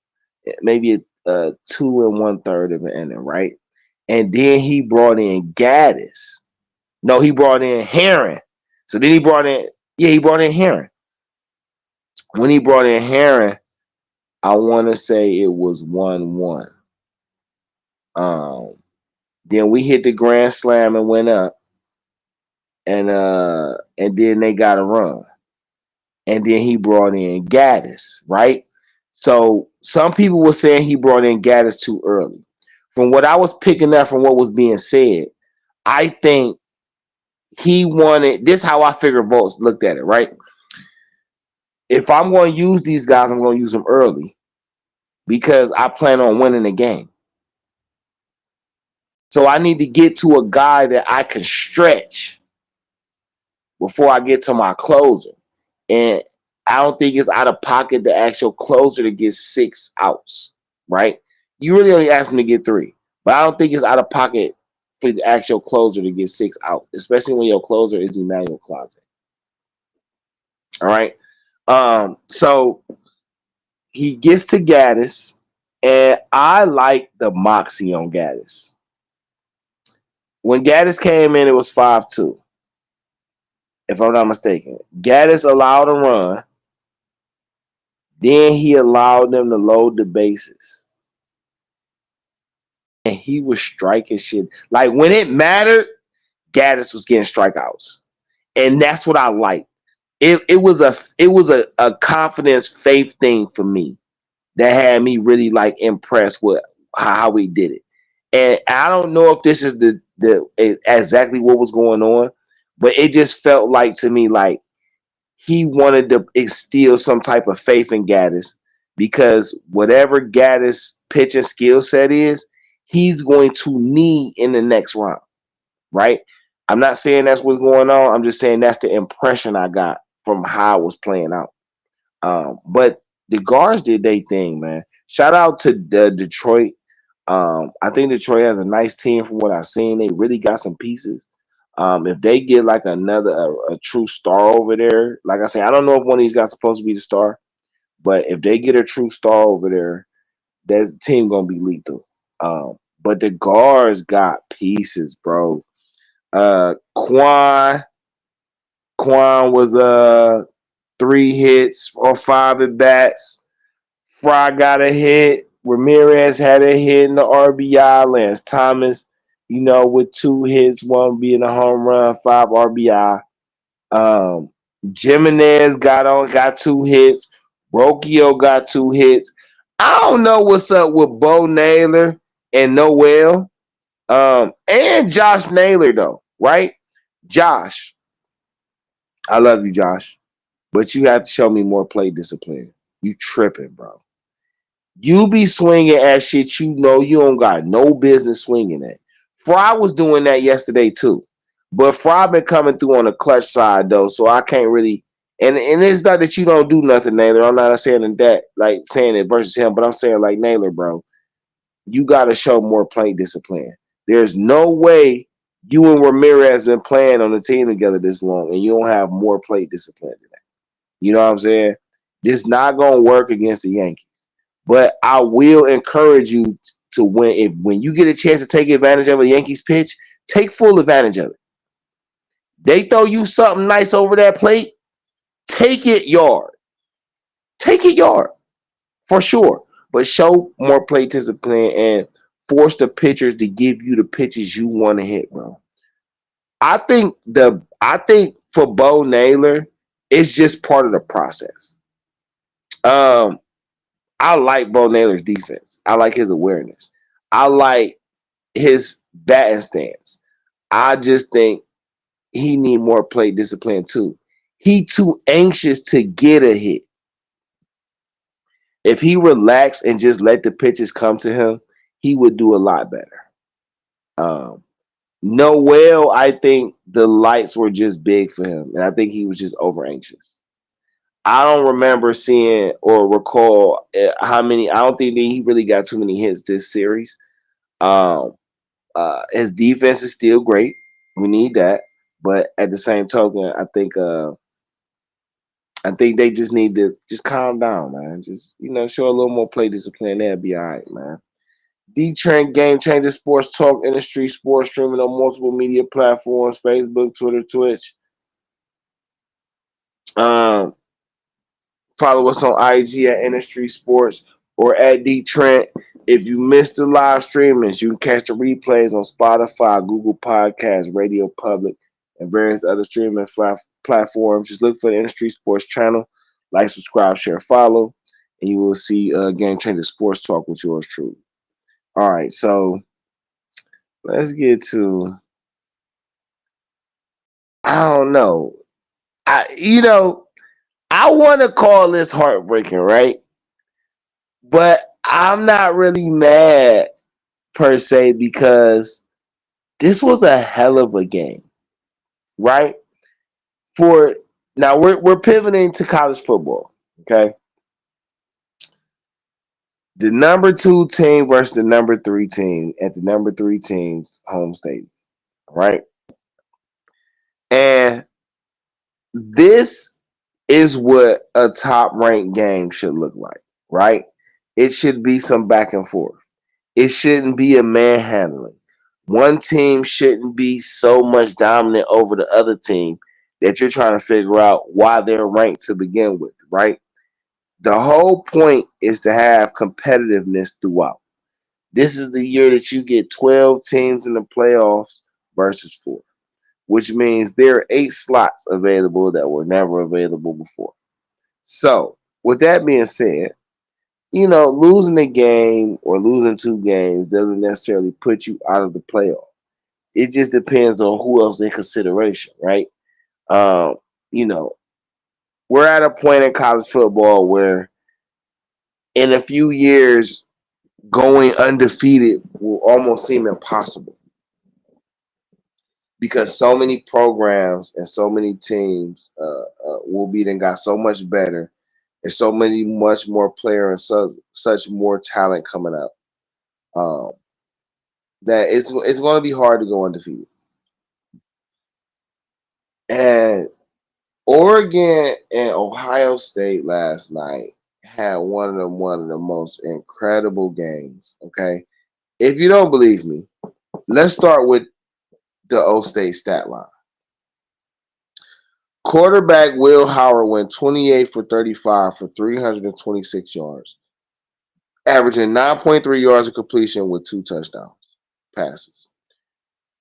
Maybe 2 1/3 of an inning, right? And then he brought in Gaddis. No, he brought in Herring. So then he brought in Herring. When he brought in Herring, I want to say it was 1-1. Then we hit the grand slam and went up, and then they got a run, and then he brought in Gaddis, right? So some people were saying he brought in Gaddis too early. From what I was picking up from what was being said, I think he wanted this. How I figure Volts looked at it, right? If I'm going to use these guys, I'm going to use them early because I plan on winning the game. So I need to get to a guy that I can stretch before I get to my closer. And I don't think it's out of pocket the actual closer to get 6 outs, right? You really only ask him to get 3. But I don't think it's out of pocket for the actual closer to get 6 outs, especially when your closer is Emmanuel Closet. All right. So he gets to Gaddis, and I like the moxie on Gaddis. When Gaddis came in, it was 5-2, if I'm not mistaken. Gaddis allowed a run. Then he allowed them to load the bases. And he was striking shit. Like when it mattered, Gaddis was getting strikeouts. And that's what I liked. It was a confidence, faith thing for me that had me really like impressed with how we did it. And I don't know if this is the exactly what was going on, but it just felt like to me like he wanted to instill some type of faith in Gaddis because whatever Gaddis pitching skill set is, he's going to need in the next round, right? I'm not saying that's what's going on. I'm just saying that's the impression I got from how it was playing out. But the guards did their thing, man. Shout out to Detroit. I think Detroit has a nice team from what I've seen. They really got some pieces. If they get like another a true star over there, like I say, I don't know if one of these guys is supposed to be the star, but if they get a true star over there, that team gonna be lethal. But the guards got pieces, bro. Quan was 3 hits or 5 at bats. Fry got a hit. Ramirez had a hit in the RBI. Lance Thomas, with 2 hits, 1 being a home run, 5 RBI. Jimenez got 2 hits. Rocchio got 2 hits. I don't know what's up with Bo Naylor and Noel. And Josh Naylor, though, right? Josh, I love you, Josh, but you have to show me more play discipline. You tripping, bro. You be swinging at shit you know you don't got no business swinging at. Fry was doing that yesterday too. But Fry been coming through on the clutch side though, so I can't really and it's not that you don't do nothing, Naylor. I'm not saying that like saying it versus him, but I'm saying like Naylor, bro, you gotta show more play discipline. There's no way you and Ramirez been playing on the team together this long and you don't have more play discipline than that. You know what I'm saying? This not gonna work against the Yankees. But I will encourage you to when you get a chance to take advantage of a Yankees pitch, take full advantage of it. They throw you something nice over that plate, take it yard. Take it yard for sure. But show more plate discipline and force the pitchers to give you the pitches you want to hit, bro. I think for Bo Naylor, it's just part of the process. I like Bo Naylor's defense. I like his awareness. I like his batting stance. I just think he need more plate discipline too. He too anxious to get a hit. If he relaxed and just let the pitches come to him, he would do a lot better. Noel, I think the lights were just big for him, and I think he was just over anxious. I don't remember seeing or recall how many. I don't think that he really got too many hits this series. Um, his defense is still great. We need that, but at the same token, I think they just need to just calm down, man. Just show a little more play discipline. That'll be all right, man. DeeTrynt, GameChangaSports Talk, Industry Sports, streaming on multiple media platforms: Facebook, Twitter, Twitch. Follow us on IG at InDaStreetzSportz or at Dee Trynt. If you missed the live streamings, you can catch the replays on Spotify, Google Podcasts, Radio Public, and various other streaming platforms. Just look for the InDaStreetzSportz channel. Like, subscribe, share, follow, and you will see Game Changer Sports Talk with yours truly. All right, so let's get to, I don't know. I want to call this heartbreaking, right? But I'm not really mad per se because this was a hell of a game, right? For now, we're pivoting to college football. Okay, the number 2 team versus the number 3 team at the number 3 team's home stadium, right? And this is what a top ranked game should look like, right? It should be some back and forth. It shouldn't be a manhandling. One team shouldn't be so much dominant over the other team that you're trying to figure out why they're ranked to begin with, right? The whole point is to have competitiveness throughout. This is the year that you get 12 teams in the playoffs versus 4, which means there are 8 slots available that were never available before. So, with that being said, losing a game or losing 2 games doesn't necessarily put you out of the playoff. It just depends on who else in consideration, right? Um, you know, we're at a point in college football where in a few years, going undefeated will almost seem impossible because so many programs and so many teams will be then got so much better and so many much more player and such more talent coming up um, that it's going to be hard to go undefeated. And Oregon and Ohio State last night had one of the most incredible games. Okay, if you don't believe me, let's start with the O State stat line. Quarterback Will Howard went 28 for 35 for 326 yards, averaging 9.3 yards of completion with 2 touchdowns passes.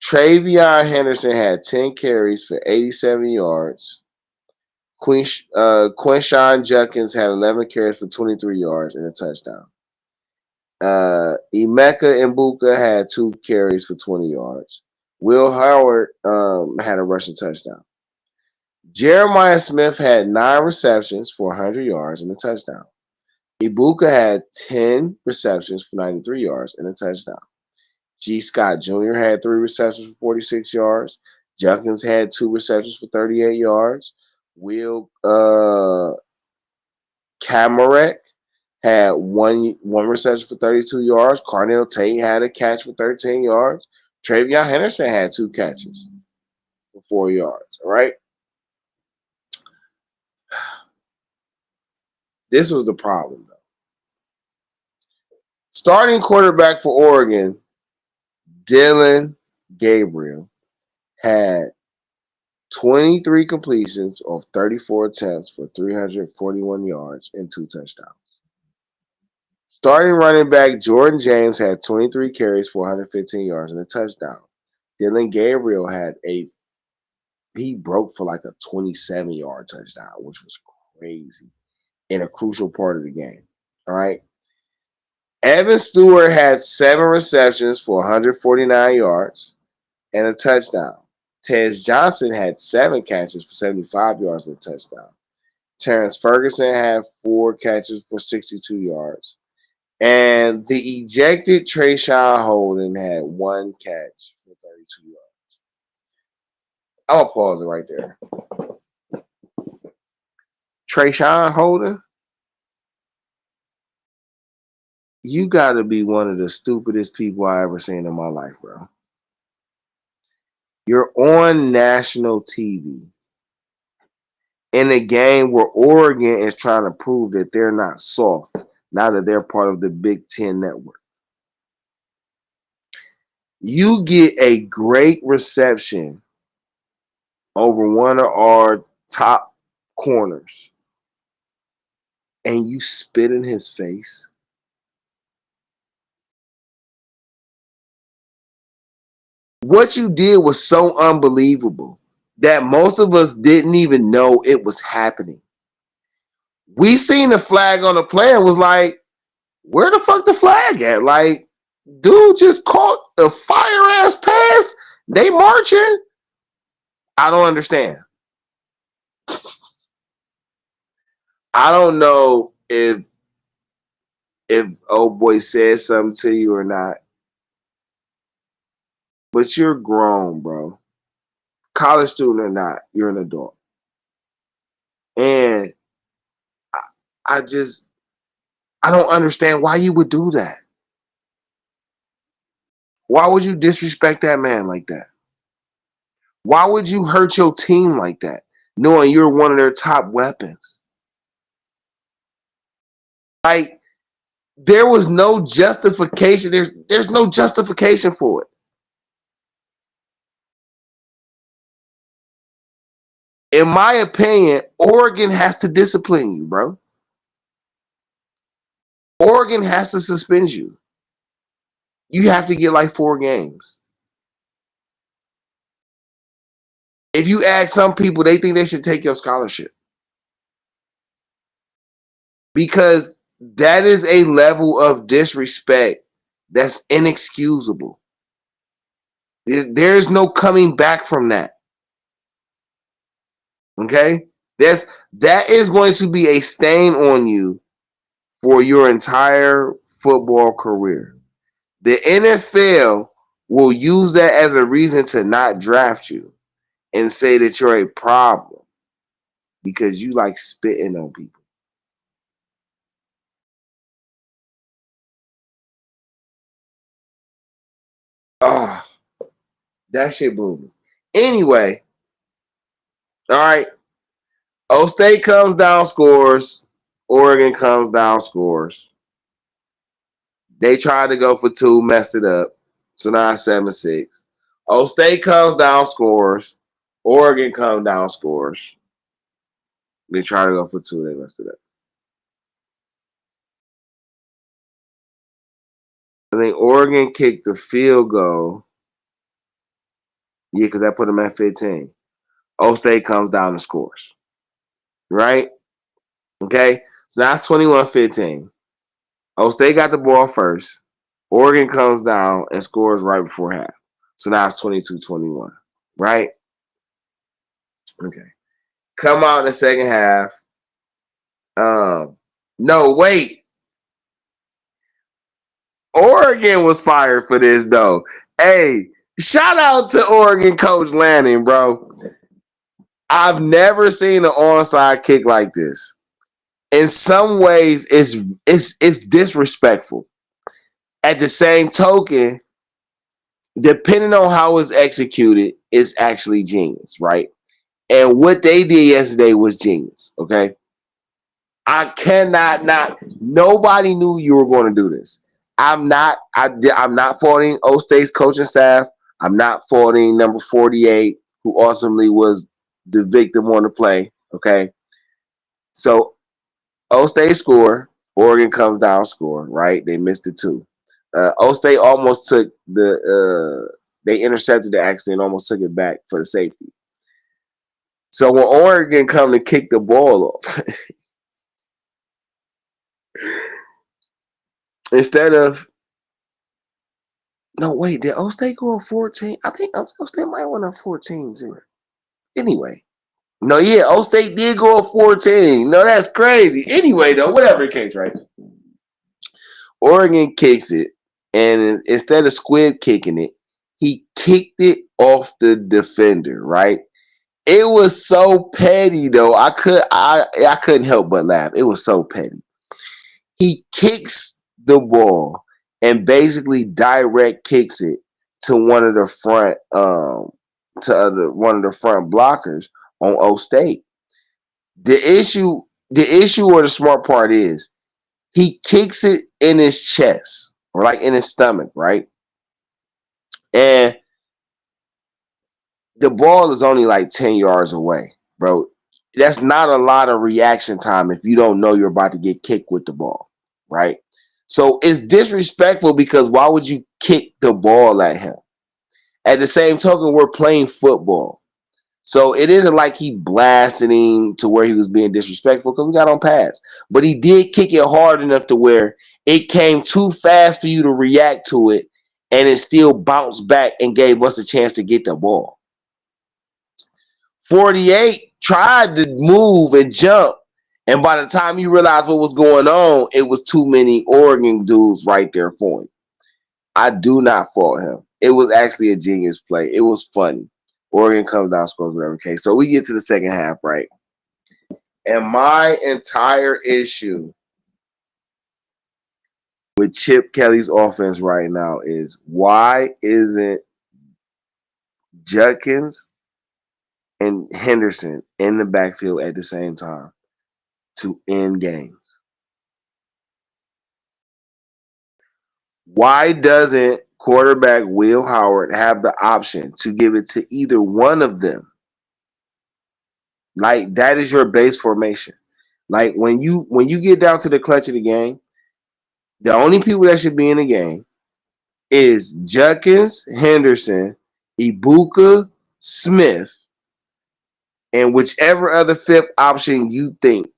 Travion Henderson had 10 carries for 87 yards. Quinshawn Judkins had 11 carries for 23 yards and a touchdown. Emeka Mbuka had 2 carries for 20 yards. Will Howard had a rushing touchdown. Jeremiah Smith had 9 receptions for 100 yards and a touchdown. Ibuka had 10 receptions for 93 yards and a touchdown. G. Scott Jr. had 3 receptions for 46 yards. Judkins had 2 receptions for 38 yards. Will Kamarek had one reception for 32 yards. Carnell Tate had a catch for 13 yards. Travion Henderson had 2 catches for 4 yards. All right. This was the problem, though. Starting quarterback for Oregon, Dylan Gabriel, had 23 completions of 34 attempts for 341 yards and 2 touchdowns. Starting running back Jordan James had 23 carries for 115 yards and a touchdown. Dylan Gabriel he broke for like a 27-yard touchdown, which was crazy in a crucial part of the game. All right. Evan Stewart had 7 receptions for 149 yards and a touchdown. Tez Johnson had 7 catches for 75 yards and a touchdown. Terrence Ferguson had 4 catches for 62 yards. And the ejected Trayshawn Holden had 1 catch for 32 yards. I'm going to pause it right there. Trayshawn Holden, you got to be one of the stupidest people I ever seen in my life, bro. You're on national TV in a game where Oregon is trying to prove that they're not soft now that they're part of the Big Ten network. You get a great reception over one of our top corners and you spit in his face. What you did was so unbelievable that most of us didn't even know it was happening. We seen the flag on the play and was like, where the fuck the flag at? Like, dude just caught a fire ass pass. They marching. I don't understand. I don't know if old boy said something to you or not, but you're grown, bro. College student or not, you're an adult. And I don't understand why you would do that. Why would you disrespect that man like that? Why would you hurt your team like that, knowing you're one of their top weapons? Like, there was no justification. There's no justification for it. In my opinion, Oregon has to discipline you, bro. Oregon has to suspend you. You have to get like 4 games. If you ask some people, they think they should take your scholarship. Because that is a level of disrespect that's inexcusable. There's no coming back from that. Okay? That is going to be a stain on you for your entire football career. The NFL will use that as a reason to not draft you and say that you're a problem because you like spitting on people. Oh, that shit blew me. Anyway, all right. O State comes down, scores. Oregon comes down, scores. They tried to go for 2, messed it up. So now it's 7-6. O State comes down, scores. Oregon comes down, scores. They tried to go for 2, they messed it up. I think Oregon kicked the field goal. Yeah, because that put them at 15. O State comes down and scores. Right? Okay? So now it's 21-15. O State got the ball first. Oregon comes down and scores right before half. So now it's 22-21. Right? Okay. Come out in the second half. No, wait. Oregon was fired for this, though. Hey, shout out to Oregon coach Lanning, bro. I've never seen an onside kick like this. In some ways, it's disrespectful. At the same token, depending on how it's executed, it's actually genius, right? And what they did yesterday was genius, okay? I cannot not. Nobody knew you were going to do this. I'm not faulting O State's coaching staff. I'm not faulting number 48, who ultimately was the victim on the play. Okay, so O State score, Oregon comes down, score. Right, they missed it too. O State almost took they intercepted the accident, almost took it back for the safety. So when Oregon come to kick the ball off, instead of no, wait, did O State go up 14? I think O State might have went up 14-0. Anyway. No, yeah, O State did go up 14. No, that's crazy. Anyway, though, whatever the case, right? Oregon kicks it, and instead of squib kicking it, he kicked it off the defender, right? It was so petty, though. I couldn't help but laugh. It was so petty. He kicks the ball and basically direct kicks it to one of the front one of the front blockers on O State. The issue or the smart part is he kicks it in his chest or like in his stomach, right? And the ball is only like 10 yards away, bro. That's not a lot of reaction time if you don't know you're about to get kicked with the ball, right? So it's disrespectful because why would you kick the ball at him? At the same token, we're playing football. So it isn't like he blasted him to where he was being disrespectful because we got on pads. But he did kick it hard enough to where it came too fast for you to react to it, and it still bounced back and gave us a chance to get the ball. 48 tried to move and jump, And by the time you realized what was going on, it was too many Oregon dudes right there for him. I do not fault him. It was actually a genius play. It was funny. Oregon comes down, scores whatever case. So we get to the second half, right? And my entire issue with Chip Kelly's offense right now is why isn't Judkins and Henderson in the backfield at the same time to end games? Why doesn't quarterback Will Howard have the option to give it to either one of them? Like, that is your base formation. Like, when you get down to the clutch of the game, the only people that should be in the game is Judkins, Henderson, Ibuka, Smith, and whichever other fifth option you think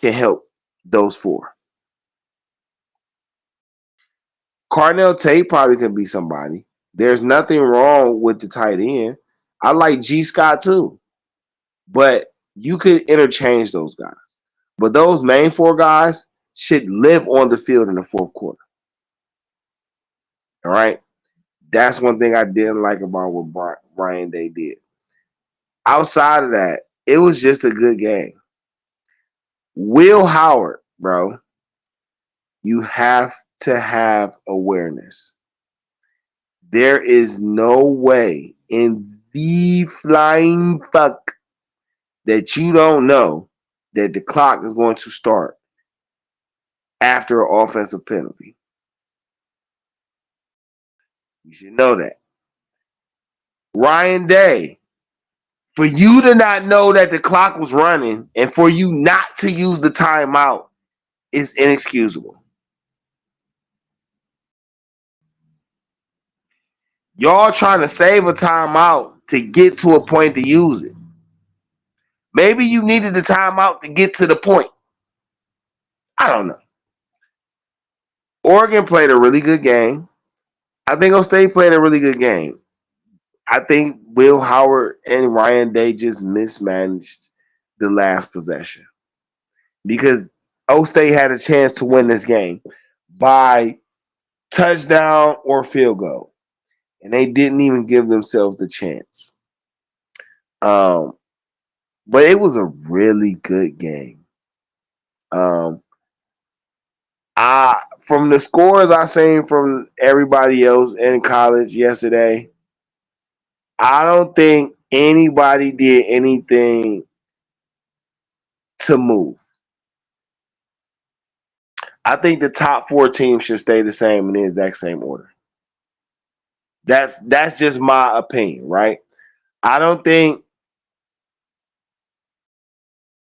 can help those four. Cardinal Tate probably could be somebody. There's nothing wrong with the tight end. I like G. Scott too. But you could interchange those guys. But those main four guys should live on the field in the fourth quarter. All right? That's one thing I didn't like about what Ryan Day did. Outside of that, it was just a good game. Will Howard, bro, you have to have awareness. There is no way in the flying fuck that you don't know that the clock is going to start after an offensive penalty. You should know that. Ryan Day, for you to not know that the clock was running and for you not to use the timeout is inexcusable. Y'all trying to save a timeout to get to a point to use it. Maybe you needed the timeout to get to the point. I don't know. Oregon played a really good game. I think O State played a really good game. I think Will Howard and Ryan Day just mismanaged the last possession because O State had a chance to win this game by touchdown or field goal, and they didn't even give themselves the chance. But it was a really good game. From the scores I seen from everybody else in college yesterday, I don't think anybody did anything to move. I think the top four teams should stay the same in the exact same order. That's just my opinion, right? I don't think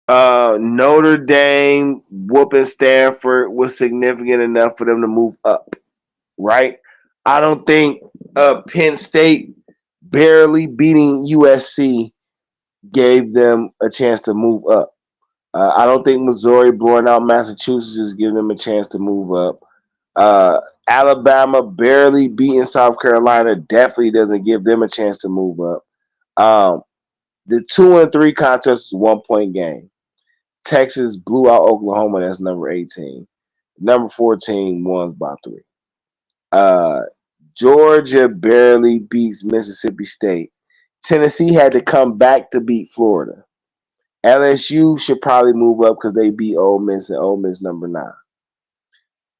Notre Dame whooping Stanford was significant enough for them to move up, right? I don't think Penn State barely beating USC gave them a chance to move up. I don't think Missouri blowing out Massachusetts is giving them a chance to move up. Alabama barely beating South Carolina definitely doesn't give them a chance to move up. The 2 and 3 contest is 1 point game. Texas blew out Oklahoma. That's number 18. Number 14 won by 3. Georgia barely beats Mississippi State. Tennessee had to come back to beat Florida. LSU should probably move up because they beat Ole Miss, and Ole Miss number 9.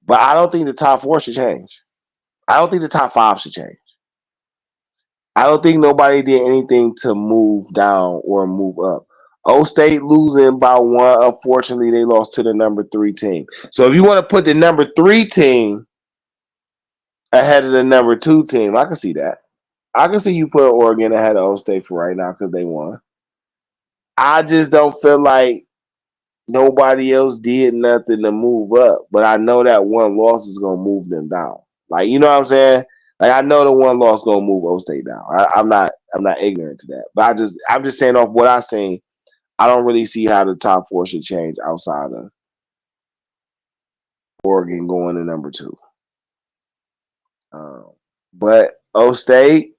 But I don't think the top 4 should change. I don't think the top 5 should change. I don't think nobody did anything to move down or move up. O State losing by 1. Unfortunately, they lost to the number 3 team. So if you want to put the number 3 team ahead of the number 2 team, I can see that. I can see you put Oregon ahead of O State for right now because they won. I just don't feel like nobody else did nothing to move up, but I know that one loss is gonna move them down. Like, you know what I'm saying? Like, I know the one loss gonna move O State down. I'm not ignorant to that, but I'm just saying off what I seen. I don't really see how the top 4 should change outside of Oregon going to number 2. But O State,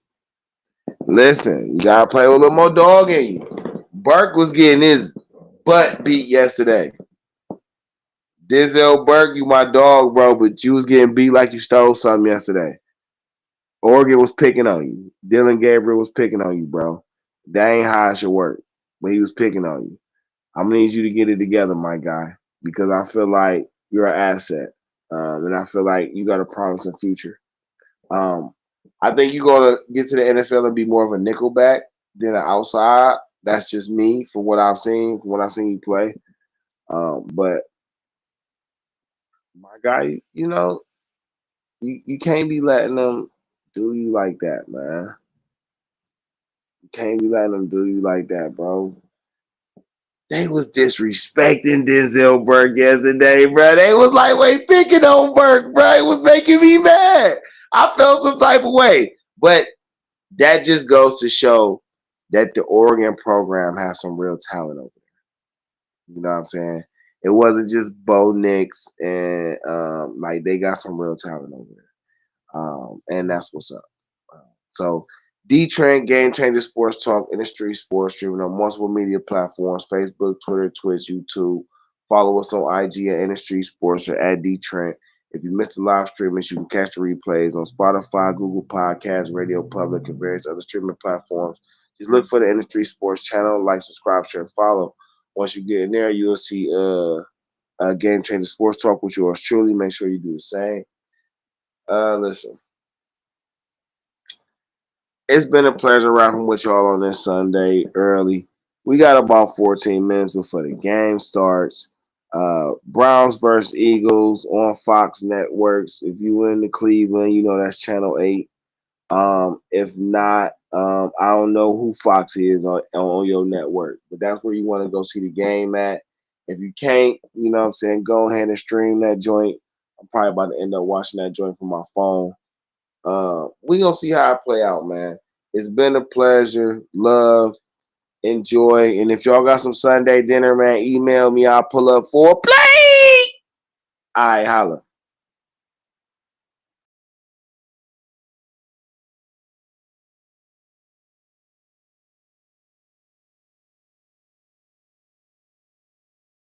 listen, you gotta play with a little more dog in you. Burke was getting his butt beat yesterday. Denzel Burke, you my dog, bro, but you was getting beat like you stole something yesterday. Oregon was picking on you. Dylan Gabriel was picking on you, bro. That ain't how it should work. But he was picking on you. I'm gonna need you to get it together, my guy, because I feel like you're an asset, and I feel like you got a promising future. Um, I think you're gonna get to the NFL and be more of a nickelback than an outside. That's just me from what I've seen, from what I've seen you play. But my guy, you can't be letting them do you like that, man. You can't be letting them do you like that, bro. They was disrespecting Denzel Burke yesterday, bro. They was lightweight picking on Burke, bro. It was making me mad. I felt some type of way. But that just goes to show that the Oregon program has some real talent over there. You know what I'm saying? It wasn't just Bo Nix and like they got some real talent over there. And that's what's up. So Dee Trynt, GameChangaSports Talk, Industry Sports, streaming on multiple media platforms: Facebook, Twitter, Twitch, YouTube. Follow us on IG at InDaStreetzSportz or at Dee Trynt. If you missed the live streamings, you can catch the replays on Spotify, Google Podcasts, Radio Public, and various other streaming platforms. Just look for the InDaStreetzSportz channel, like, subscribe, share, and follow. Once you get in there, you'll see Game Changer Sports Talk with yours truly. Make sure you do the same. Listen. It's been a pleasure rapping with y'all on this Sunday early. We got about 14 minutes before the game starts. Browns versus Eagles on Fox Networks. If you in the Cleveland, you know that's Channel 8. If not, I don't know who Fox is on your network, but that's where you want to go see the game at. If you can't, you know what I'm saying, go ahead and stream that joint. I'm probably about to end up watching that joint from my phone. We gonna see how it play out, man. It's been a pleasure. Love, enjoy, and if y'all got some Sunday dinner, man, email me. I'll pull up for a plate. All right, holla.